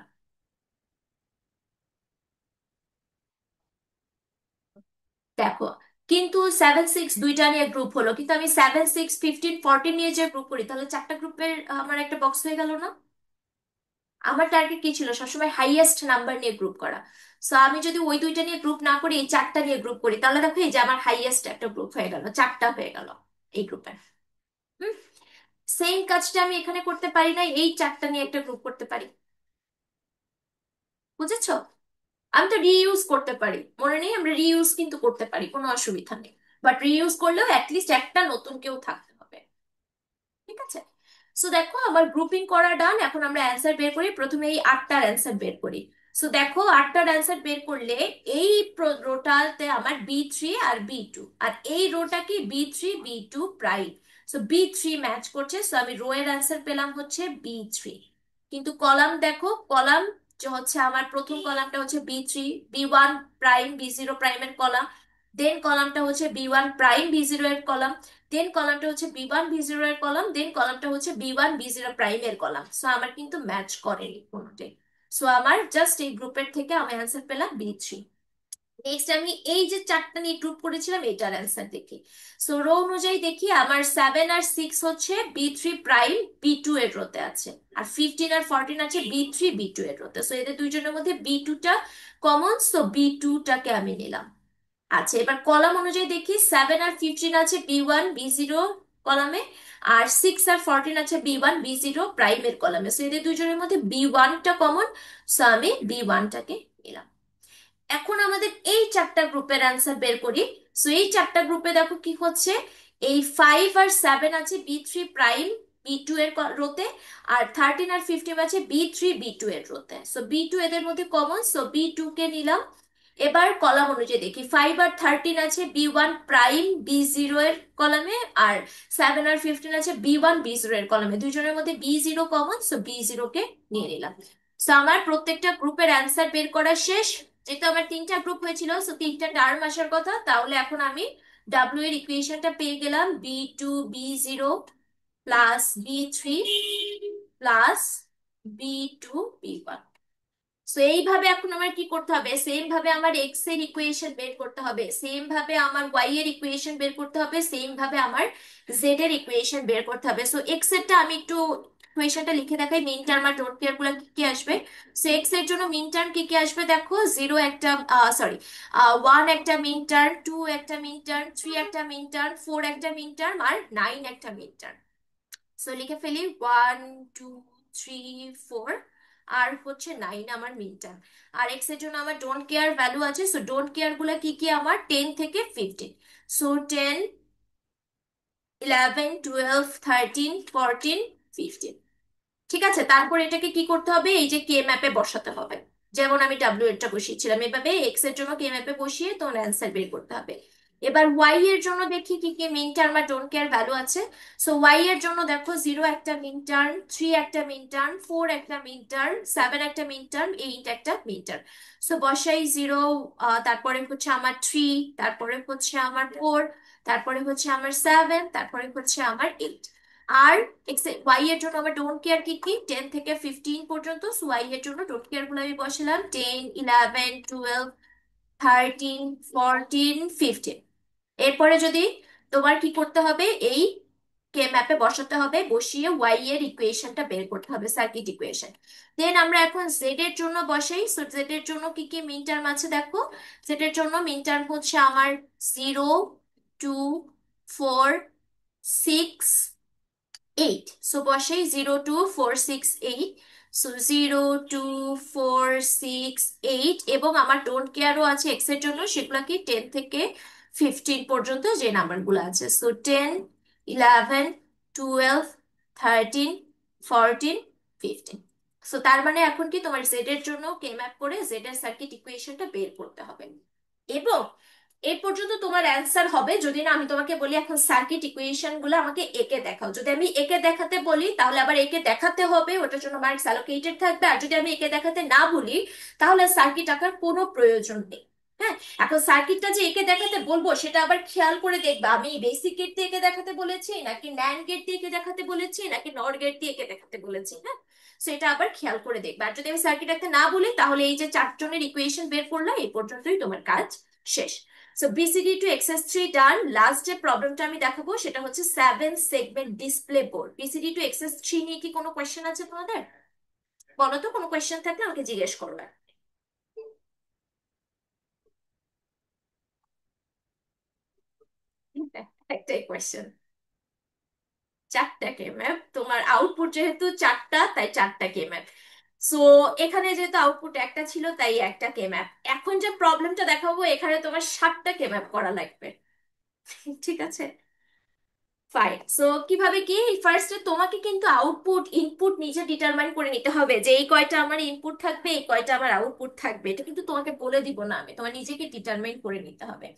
দেখো, কিন্তু 7 6 দুইটা নিয়ে গ্রুপ হলো, কিন্তু আমি 7 6 15 14 নিয়ে যে গ্রুপ করি, তাহলে 4টা গ্রুপের আমার একটা বক্স হয়ে গেল না? আমার টার্গেট কি ছিল, সবসময় হাইয়েস্ট নাম্বার নিয়ে গ্রুপ করা। সো আমি যদি ওই দুইটা নিয়ে গ্রুপ না করি, এই 4টা নিয়ে গ্রুপ করি, তাহলে দেখো এই যে আমার হাইয়েস্ট একটা গ্রুপ হয়ে গেল, 4টা হয়ে গেল এই গ্রুপে। হুম, সেম কাজটা আমি এখানে করতে পারি না, এই 4টা নিয়ে একটা গ্রুপ করতে পারি। বুঝেছো? আমি তো রিইউজ করতে পারি, মনে নেই, আমরা রিইউজ কিন্তু করতে পারি, কোনো অসুবিধা নেই। বাট রিইউজ করলেও অ্যাটলিস্ট একটা নতুন কেউ থাকতে হবে। ঠিক আছে? সো দেখো আমার গ্রুপিং করা ডান, এখন আমরা অ্যান্সার বের করি, প্রথমে এই 8টার অ্যান্সার বের করি। সো দেখো 8টার অ্যান্সার বের করলে এই রোটাতে আমার B3 আর B2, আর এই রোটা কি B3 B2 prime. So B3 match করছে, সো আমি রো এর অ্যান্সার পেলাম হচ্ছে B3। কিন্তু কলাম দেখো, কলাম যে হচ্ছে আমার প্রথম কলামটা হচ্ছে বি3, বি1 প্রাইম বি0 প্রাইমের কলাম, দেন কলামটা হচ্ছে বি1 প্রাইম বি0 এর কলাম, দেন কলামটা হচ্ছে বি1 বি0 এর কলাম, দেন কলামটা হচ্ছে বি1 বি0 প্রাইমের কলাম। সো আমার কিন্তু ম্যাচ করেনি কোনোটাই। সো আমার জাস্ট এই গ্রুপের থেকে আমি অ্যান্সার পেলাম বি3। নেক্সট আমি এই যে চারটা নিয়ে গ্রুপ করেছিলাম এটার অ্যান্সার দেখি। সো রো অনুযায়ী দেখি আমার 7 আর 6 হচ্ছে বি3 প্রাইম বি2 এর রোতে আছে, আর 15 আর 14 আছে বি3 বি2 এর রোতে। সো এদের দুইজনের মধ্যে বি2টা কমন, সো বি2টাকে আমি নিলাম। আচ্ছা, এবার কলাম অনুযায়ী দেখি 7 আর 15 আছে বি1 বি0 কলামে, আর 6 আর 14 আছে বি1 বি0 প্রাইমের কলামে। সো এদের দুইজনের মধ্যে বি1টা কমন, সো আমি বি1টাকে নিলাম। এখন আমাদের এই চারটা গ্রুপের অ্যান্সার বের করি। সো এই চারটা গ্রুপে দেখো কি হচ্ছে, এই 5 আর 7 আছে বি3 প্রাইম বি2 এর রোতে, আর 13 আর 15 আছে বি3 বি2 এর রোতে। সো বি2 এদের মধ্যে কমন, সো বি2 কে নিলাম। এবার কলাম অনুযায়ী দেখি 5 আর 13 আছে বি1 প্রাইম বি0 এর কলামে, আর 7 আর 15 আছে বি1 বি0 এর কলামে। দুইজনের মধ্যে বি0 কমন, সো বি0 কে নিয়ে নিলাম। সো আমার প্রত্যেকটা গ্রুপের অ্যান্সার বের করা শেষ। যেহেতু আমার তিনটা গ্রুপ হয়েছিল, সো তিনটা টার্ম আসার কথা, তাহলে এখন আমি ডাব্লিউ এর ইকুয়েশনটা পেয়ে গেলাম, B2 বি0 plus বি3 plus B2 B one. So এইভাবে এখন আমার কি করতে হবে, সেম ভাবে আমার এক্স এর ইকুয়েশন বের করতে হবে, সেম ভাবে আমার ওয়াই এর ইকুয়েশন বের করতে হবে, সেম ভাবে আমার জেড এর ইকুয়েশন বের করতে হবে। সো এক্স এরটা আমি একটু ইকুয়েশনটা লিখে দেখাই, মিন টার্ম আর ডোন্ট কেয়ার গুলো কি কি আসবে। সো এক্স এর জন্য মিন টার্ম কি কি আসবে দেখো, জিরো একটা, সরি, 1 একটা মিন টার্ম, 2 একটা মিন টার্ম, 3 একটা মিন টার্ম, 4 একটা মিন টার্ম, আর 9 একটা মিন টার্ম। সো লিখে ফেলি 1 2 3 4, আর হচ্ছে 9 আমার মিন টার্ম। আর এক্স এর জন্য আমার ডোন্ট কেয়ার ভ্যালু আছে, সো ডোন্ট কেয়ার গুলা কি কি, আমার 10 থেকে 15। সো 10 11 12 13 14 15। ঠিক আছে, তারপর এটাকে কি করতে হবে, এই যে কে ম্যাপে বসাতে হবে। যেমন আমি ডাব্লিউ এরটা বসিয়েছিলাম এভাবে, এক্স এর জন্য কে ম্যাপে বসিয়ে তোমার অ্যান্সার বের করতে হবে। এবার ওয়াই এর জন্য দেখি কি কি মিন টার্ম আর ডোন্ট কেয়ার ভ্যালু আছে। সো ওয়াই এর জন্য দেখো 0 একটা মিন টার্ম, 3 একটা মিন টার্ম, 4 একটা মিন টার্ম, 7 একটা মিন টার্ম, 8 একটা মিন টার্ম। সো বসাই 0, তারপরে হচ্ছে আমার 3, তারপরে হচ্ছে আমার 4, তারপরে হচ্ছে আমার 7, তারপরে হচ্ছে আমার 8। আর এক্স ওয়াই এর জন্য আমার ডোন্ট কেয়ার কি কি, 10 থেকে 15 পর্যন্ত। সো ওয়াই এর জন্য ডোন্ট কেয়ার গুলো আমি বসালাম 10 11 12 13 14 15। এরপরে যদি তোমার কি করতে হবে, এই কে ম্যাপে বসাতে হবে, বসিয়ে ওয়াই এর ইকুয়েশনটা বের করতে হবে, সার্কিট ইকুয়েশন। দেন আমরা এখন জেড এর জন্য বসাই। সো জেড এর জন্য কি কি মিন টার্ম আছে দেখো, জেড এর জন্য মিন টার্ম হচ্ছে আমার 0 2 4 6 8। সো বসাই 0 2 4 6 8। সো 0 2 4 6 8, এবং আমার ডোন্ট কেয়ারও আছে এক্স এর জন্য, সেগুলো কি 10 থেকে 15 পর্যন্ত যে নাম্বারগুলো আছে। সো 10 11 12 13 14 15। সো তার মানে এখন কি তোমার জেড এর জন্য কে ম্যাপ করে জেড এর সার্কিট ইকুয়েশনটা বের করতে হবে। এবং এই পর্যন্ত তোমার অ্যান্সার হবে যদি না আমি তোমাকে বলি এখন সার্কিট ইকুয়েশন গুলো আমাকে এঁকে দেখাও। যদি আমি এঁকে দেখাতে বলি তাহলে আবার এঁকে দেখাতে হবে, ওটার জন্য মার্কস অ্যালোকেটেড থাকবে। আর যদি আমি এঁকে দেখাতে না বলি তাহলে সার্কিট আঁকার কোনো প্রয়োজন নেই। হ্যাঁ, এখন সার্কিটটা যে এঁকে দেখাতে বলবো সেটা আবার খেয়াল করে দেখবে, আমি বেসিক গেট দিয়ে এঁকে দেখাতে বলেছি, নাকি ন্যান্ড গেট দিয়ে এঁকে দেখাতে বলেছি, নাকি নর গেট দিয়ে এঁকে দেখাতে বলেছি। হ্যাঁ, সেটা আবার খেয়াল করে দেখবে। আর যদি আমি সার্কিট আঁকতে না বলি তাহলে এই যে চারজনের ইকুয়েশন বের করলাম এই পর্যন্তই তোমার কাজ শেষ। So BCD to excess 3 done. Last যে প্রবলেমটা আমি দেখাবো সেটা হচ্ছে 7 segment display board. BCD to excess 3 নিয়ে কি কোনো কোয়েশ্চেন আছে তোমাদের? বলো তো, কোনো কোয়েশ্চেন থাকলে আমাকে জিজ্ঞেস করবে। একটাই কোয়েশ্চেন, চারটা কে ম্যাপ, তোমার আউটপুট যেহেতু চারটা তাই চারটা কে ম্যাপ। সো এখানে যেহেতু আউটপুট একটা ছিল তাই একটা কে ম্যাপ। এখন যে প্রবলেমটা দেখাবো এখানে তোমার 7টা কে ম্যাপ করা লাগবে। ঠিক আছে, ফাইন। সো কিভাবে কি, ফার্স্টে তোমাকে কিন্তু আউটপুট ইনপুট নিজে ডিটারমাইন করে নিতে হবে যে এই কয়টা আমার ইনপুট থাকবে, এই কয়টা আমার আউটপুট থাকবে। এটা কিন্তু তোমাকে বলে দিব না আমি, তোমার নিজেকে ডিটারমাইন করে নিতে হবে।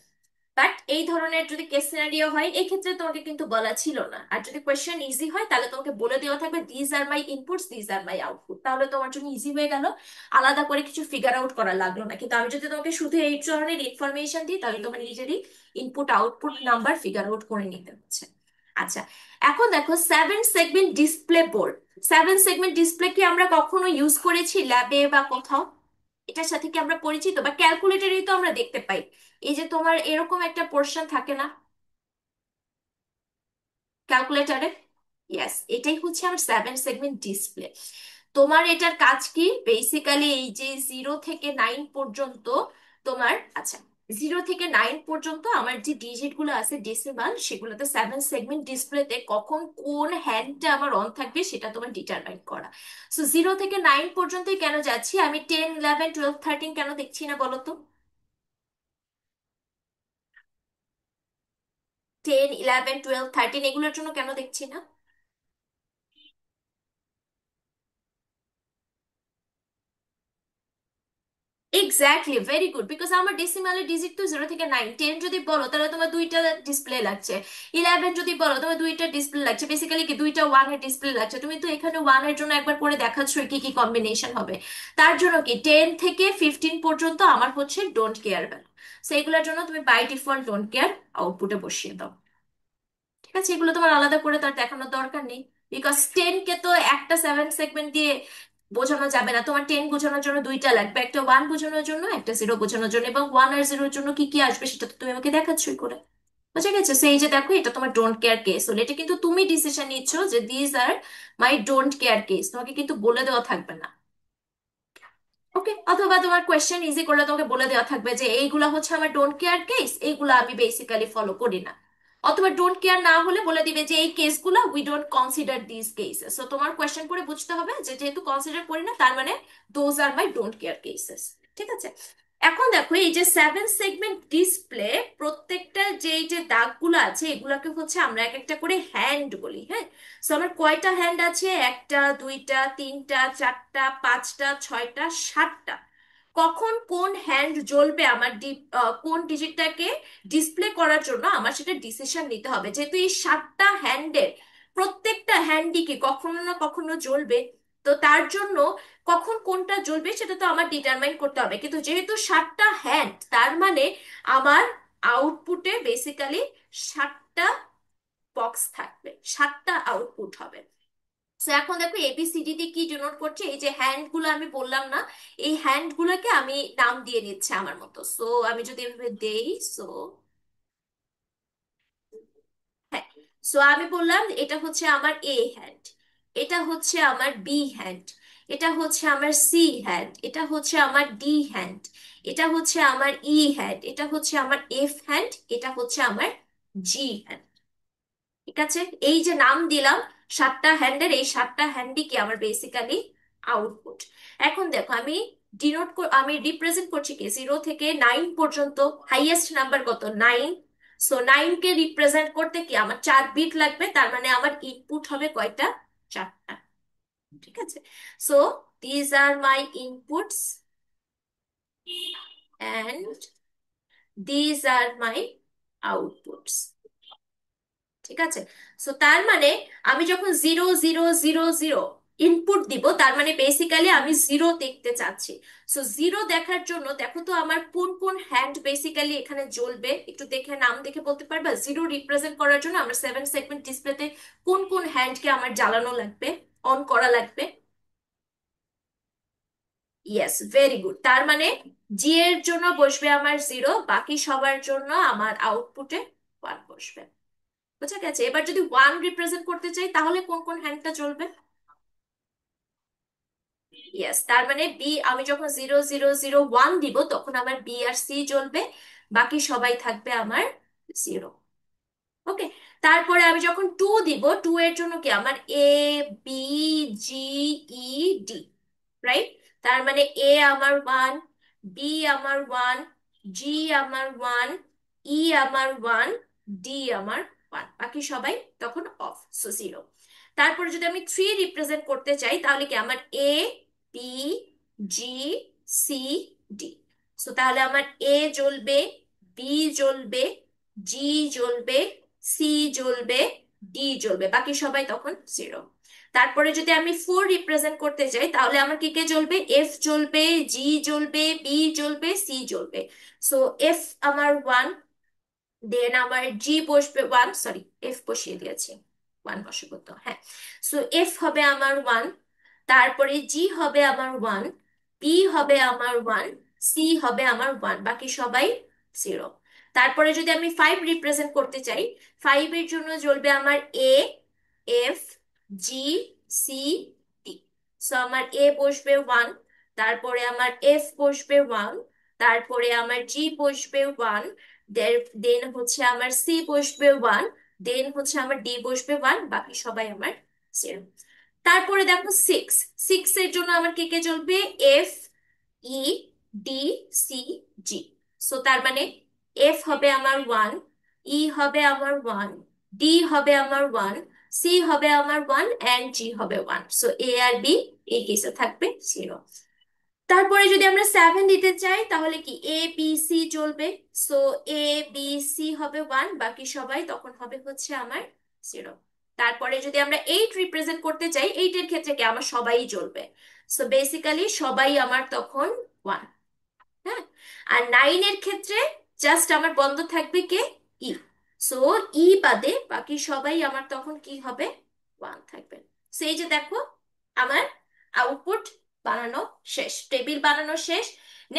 বাট এই ধরনের যদি কেস সিনারিও হয় এই ক্ষেত্রে তোমাকে কিন্তু বলা ছিল না। আর যদি কোয়েশ্চেন ইজি হয় তাহলে তোমাকে বলে দেওয়া থাকবে these are my inputs, these are my output, তাহলে তোমার জন্য ইজি হয়ে গেল, আলাদা করে কিছু ফিগার আউট করা লাগলো না। কিন্তু আমি যদি তোমাকে শুধু এই ধরনের ইনফরমেশন দিই তাহলে তোমার নিজেরই input output number figure out করে নিতে হচ্ছে। আচ্ছা, এখন দেখো 7 segment display board. 7 segment display কি আমরা কখনো ইউজ করেছি ল্যাবে বা কোথাও? এটার সাথে কি আমরা পরিচিত? বা ক্যালকুলেটরই তো আমরা দেখতে পাই, এই যে তোমার এরকম একটা পোর্শন থাকে না ক্যালকুলেটরে? ইয়েস, এটাই হচ্ছে আমার 7 সেগমেন্ট ডিসপ্লে। তোমার এটার কাজ কি বেসিক্যালি? এই যে 0 থেকে 9 পর্যন্ত তোমার, আচ্ছা, 0 থেকে 9 পর্যন্ত আমার যে ডিজিট গুলো আছে ডেসিমাল, সেগুলোতে 7 সেগমেন্ট ডিসপ্লেতে কখন কোন হ্যান্ডটা আমার অন থাকবে সেটা তোমার ডিটারমাইন করা। সো 0 থেকে 9 পর্যন্তই কেন যাচ্ছি, আমি 10 11 12 13 কেন দেখছি না বলো তো? 10 11 12 13 এগুলোর জন্য কেন দেখছি না? এক্স্যাক্টলি, ভেরি গুড, বিকজ আমার ডেসিমালের ডিজিট তো 0 থেকে 9। 10 যদি বলো তাহলে তোমার দুইটা ডিসপ্লে লাগছে, 11 যদি বলো তোমার দুইটা ডিসপ্লে লাগছে, বেসিক্যালি কি দুইটা ওয়ানের ডিসপ্লে লাগছে। তুমি তো এখানে ওয়ানের জন্য একবার করে দেখাচ্ছ কি কি কম্বিনেশন হবে। তার জন্য কি 10 থেকে 15 পর্যন্ত আমার হচ্ছে ডোন্ট কেয়ার ভ্যালু। সেইগুলোর জন্য তুমি বাই ডিফল্ট ডোন্ট কেয়ার আউটপুটে বসিয়ে দাও। ঠিক আছে, এগুলো তোমার আলাদা করে তার দেখানোর দরকার নেই, বিকজ 10 কে তো একটা 7 সেগমেন্ট দিয়ে বোঝানো যাবে না। তোমার 10 বোঝানোর জন্য দুইটা লাগবে, একটা 1 বোঝানোর জন্য, একটা 0 বোঝানোর জন্য, এবং 1 আর 0-র জন্য কি কি আসবে সেটা তো তুমি আমাকে দেখাচ্ছই করে। বুঝে গেছে? সেই যে দেখো, এটা তোমার ডোন্ট কেয়ার কেস হলো, এটা কিন্তু তুমি ডিসিশন নিচ্ছ যে this are my don't care case, তোমাকে কিন্তু বলে দেওয়া থাকবে না। ওকে, অথবা তোমার কোয়েশ্চেন ইজি করলে তোমাকে বলে দেওয়া থাকবে যে এইগুলা হচ্ছে আমার ডোন্ট কেয়ার কেস, এইগুলা আমি বেসিক্যালি ফলো করি না। অথবা ডোন্ট কেয়ার না হলে বলে দিবে যে এই কেসগুলো we don't consider this cases. So তোমার কোয়েশ্চেন করে বুঝতে হবে যে যেহেতু কনসিডার করি না তার মানে those are my don't care cases. ঠিক আছে, এখন দেখো এই যে 7 সেগমেন্ট ডিসপ্লে, প্রত্যেকটা যে এই যে দাগগুলো আছে এগুলাকে হচ্ছে আমরা এক একটা করে হ্যান্ড বলি, হ্যাঁ। সো আমার কয়টা হ্যান্ড আছে? একটা, দুইটা, তিনটা, চারটা, পাঁচটা, ছয়টা, সাতটা। কখন কোন হ্যান্ড জ্বলবে আমার কোন ডিজিটটাকে ডিসপ্লে করার জন্য আমার সেটা ডিসিশন নিতে হবে, যেহেতু এই 7টা হ্যান্ডের প্রত্যেকটা হ্যান্ডই কি কখনো না কখনো জ্বলবে। তো তার জন্য কখন কোনটা জ্বলবে সেটা তো আমার ডিটারমাইন করতে হবে, কিন্তু যেহেতু 7টা হ্যান্ড তার মানে আমার আউটপুটে বেসিক্যালি 7টা বক্স থাকবে, 7টা আউটপুট হবে। তো এখন দেখো এবিসিডি তে কি ডিনোট করছে, এই যে হ্যান্ড গুলো আমি বললাম না, এই হ্যান্ড গুলোকে আমি নাম দিয়ে নিচ্ছে আমার মতো। সো আমি যদি এভাবে দেই, সো হ্যাঁ, সো আমি বললাম এটা হচ্ছে আমার এ হ্যান্ড, এটা হচ্ছে আমার বি হ্যান্ড, এটা হচ্ছে আমার সি হ্যান্ড, এটা হচ্ছে আমার ডি হ্যান্ড, এটা হচ্ছে আমার ই হ্যান্ড, এটা হচ্ছে আমার এফ হ্যান্ড, এটা হচ্ছে আমার জি হ্যান্ড। ঠিক আছে, এই যে নাম দিলাম 7টা হ্যান্ডের, এই 7টা হ্যান্ডই কি আমার বেসিক্যালি আউটপুট। এখন দেখো আমি আমি রিপ্রেজেন্ট করছি কি 0 থেকে 9 পর্যন্ত, হাইয়েস্ট নাম্বার কত? 9। সো 9 কে রিপ্রেজেন্ট করতে কি আমার 4 বিট লাগবে, তার মানে আমার ইনপুট হবে কয়টা? 4টা। ঠিক আছে, so these are my inputs and these are my outputs. ঠিক আছে, সো তার মানে আমি যখন 0 0 0 0 ইনপুট দিব তার মানে বেসিক্যালি আমি 0 দেখতে চাচ্ছি। সো 0 দেখার জন্য দেখো তো আমার কোন কোন হ্যান্ড বেসিক্যালি এখানে জ্বলবে, একটু দেখে নাম দেখে বলতে পারবা? 0 রিপ্রেজেন্ট করার জন্য আমার 7 সেগমেন্ট ডিসপ্লেতে কোন কোন হ্যান্ডকে আমার জ্বালানো লাগবে, অন করা লাগবে? ইয়েস, ভেরি গুড, তার মানে জি এর জন্য বসবে আমার 0, বাকি সবার জন্য আমার আউটপুটে 1 বসবে। বুঝা গেছে? এবার যদি 1 রিপ্রেজেন্ট করতে চাই তাহলে কোন কোন হ্যান্ডটা চলবে? ইয়েস, তার মানে বি, আমি যখন 0 0 0 1 দিব তখন আমার বি আর সি জ্বলবে, বাকি সবাই থাকবে আমার 0। ওকে, তারপরে আমি যখন 2 দিব, 2 এর জন্য কি আমার এ, বি, জি, ই, ডি, রাইট? তার মানে এ আমার 1, বি আমার 1, জি আমার 1, ই আমার 1, ডি আমার 1, বাকি সবাই তখন অফ, সো 0। তারপরে যদি আমি 3 রিপ্রেজেন্ট করতে চাই তাহলে কি আমার এ, বি, জি, সি, ডি। সো তাহলে আমার এ জ্বলবে, বি জ্বলবে, জি জ্বলবে, সি জ্বলবে, ডি জ্বলবে, বাকি সবাই তখন জিরো। তারপরে যদি আমি ফোর রিপ্রেজেন্ট করতে যাই তাহলে আমার কি কে জ্বলবে, এফ জ্বলবে, জি জ্বলবে, বি জ্বলবে, সি জ্বলবে। সো এফ আমার ওয়ান, দেন আমার জি বসবে ওয়ান, সরি এফ বসিয়ে দিয়েছি, ওয়ান বসাবো তো, হ্যাঁ। সো এফ হবে আমার ওয়ান, তারপরে জি হবে আমার ওয়ান, বি হবে আমার ওয়ান, সি হবে আমার ওয়ান, বাকি সবাই জিরো। তারপরে যদি আমি ফাইভ রিপ্রেজেন্ট করতে চাই, ফাইভের জন্য জ্বলবে আমার এ, এফ, জি, সি, ডি। সো আমার এ বসবে ওয়ান, তারপরে আমার এফ বসবে ওয়ান, তারপরে আমার জি বসবে ওয়ান, দেন হচ্ছে আমার সি বসবে ওয়ান, দেন হচ্ছে আমার ডি বসবে ওয়ান, বাকি সবাই আমার জিরো। তারপরে দেখো সিক্স, সিক্স এর জন্য আমার কে কে চলবে, এফ, ই, ডি, সি, জি। সো তার মানে এফ হবে আমার ওয়ান, ই হবে আমার ওয়ান, ডি হবে আমার ওয়ান, সি হবে আমার ওয়ান, অ্যান্ড জি হবে ওয়ান। সো এ আর বি এই কেসে থাকবে জিরো। তারপরে যদি আমরা সেভেন দিতে চাই তাহলে কি এ বি সি চলবে। সো এ বি সি হবে ওয়ান, বাকি সবাই তখন হবে হচ্ছে আমার জিরো। তারপরে যদি আমরা এইট রিপ্রেজেন্ট করতে চাই, এইট এর ক্ষেত্রে কি আমার সবাই চলবে। সো বেসিক্যালি সবাই আমার তখন ওয়ান, হ্যাঁ। আর নাইনের ক্ষেত্রে জাস্ট আমার বন্ধ থাকবে কে, ই। সো ই বাদে বাকি সবাই আমার তখন কি হবে, ওয়ান থাকবে। সেই যে দেখো আমার আউটপুট বানানো শেষ, টেবিল বানানো শেষ।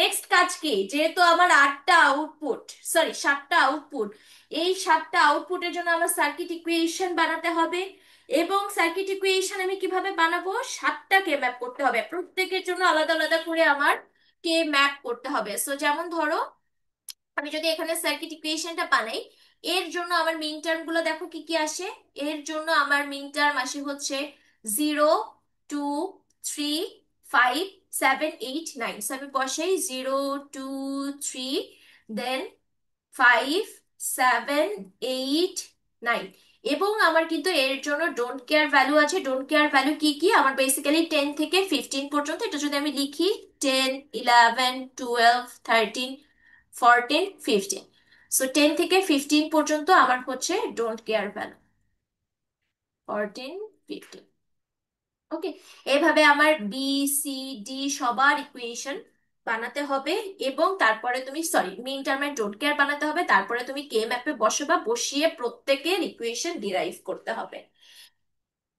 নেক্সট কাজ কি, যেহেতু আমার আটটা আউটপুট, সরি সাতটা আউটপুট, এই সাতটা আউটপুটের জন্য আমার সার্কিট ইকুয়েশন বানাতে হবে। এবং সার্কিট ইকুয়েশন আমি কিভাবে বানাবো, সাতটা কে ম্যাপ করতে হবে, প্রত্যেকের জন্য আলাদা আলাদা করে আমার কে ম্যাপ করতে হবে। সো যেমন ধরো আমি যদি এখানে সার্কিট ইকুয়েশনটা বানাই, এর জন্য আমার মিন টার্ম গুলো দেখো কি কি আসে। এর জন্য আমার মিন টার্ম আসে হচ্ছে zero, two, three, five, seven, eight, nine. So আমি বসাই zero, two, three, then five, seven, eight, nine. এবং আমার কিন্তু এর জন্য ডোন্ট কেয়ার ভ্যালু আছে। ডোন্ট কেয়ার ভ্যালু কি কি, আমার বেসিক্যালি 10 থেকে 15 পর্যন্ত, এটা যদি আমি লিখি 10, 11, 12, 13, 14, 15। সো 10 থেকে 15 পর্যন্ত আমার হচ্ছে ডোন্ট কেয়ার ভ্যালু, 14, 15। ওকে, এভাবে আমার বি, সি, ডি সবার ইকুয়েশন বানাতে হবে। এবং তারপরে তুমি, সরি মিন টার্মের ডোন্ট কেয়ার বানাতে হবে, তারপরে তুমি কে ম্যাপে বসাবা, বসিয়ে প্রত্যেকের ইকুয়েশন ডিরাইভ করতে হবে।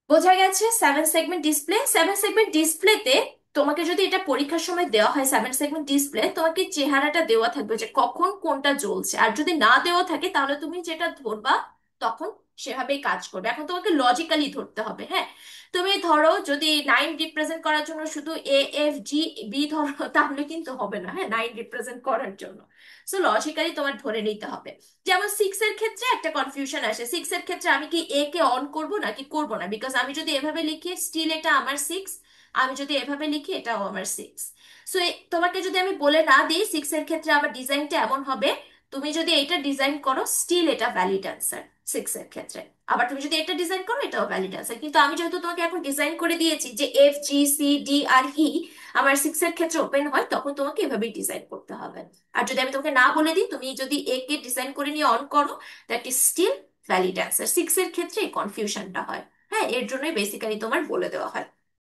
বোঝা গেছে seven segment display. Seven segment ডিসপ্লেতে তোমাকে যদি এটা পরীক্ষার সময় দেওয়া হয়, সেভেন সেগমেন্ট ডিসপ্লে তোমাকে চেহারাটা দেওয়া থাকবে যে কখন কোনটা জ্বলছে, আর যদি না দেওয়া থাকে তাহলে তুমি যেটা ধরবা তখন সেভাবেই কাজ করবে। এখন তোমাকে লজিক্যালি ধরতে হবে, হ্যাঁ। তুমি ধরো যদি নাইন রিপ্রেজেন্ট করার জন্য শুধু এ এফ জি বি ধরো, তাহলে কিন্তু হবে না, হ্যাঁ, নাইন রিপ্রেজেন্ট করার জন্য। সো লজিক্যালি তোমার ধরে নিতে হবে। যেমন সিক্স এর ক্ষেত্রে একটা কনফিউশন আসে, সিক্স এর ক্ষেত্রে আমি কি এ কে অন করব নাকি করব না, বিকজ আমি যদি এভাবে লিখি স্টিল এটা আমার সিক্স, আমি যদি এভাবে লিখি এটাও আমার সিক্স। সো তোমাকে যদি আমি বলে না দিই সিক্স এর ক্ষেত্রে আমার ডিজাইনটা এমন হবে, তুমি যদি এটা ডিজাইন করো স্টিল এটা ভ্যালিড অ্যান্সার সিক্স এর ক্ষেত্রে। আবার তুমি যদি এটা ডিজাইন করো এটাও ভ্যালিড অ্যান্সার। কিন্তু আমি যেহেতু তোমাকে এখন ডিজাইন করে দিয়েছি যে এফ জি সি ডি আর ই আমার সিক্স এর ক্ষেত্রে ওপেন হয়, তখন তোমাকে এভাবেই ডিজাইন করতে হবে। আর যদি আমি তোমাকে না বলে দিই, তুমি যদি এ কে ডিজাইন করে নিয়ে অন করো, that is still valid answer. Six এর ক্ষেত্রে এই কনফিউশনটা হয়, হ্যাঁ, এর জন্যই বেসিক্যালি তোমার বলে দেওয়া হয়।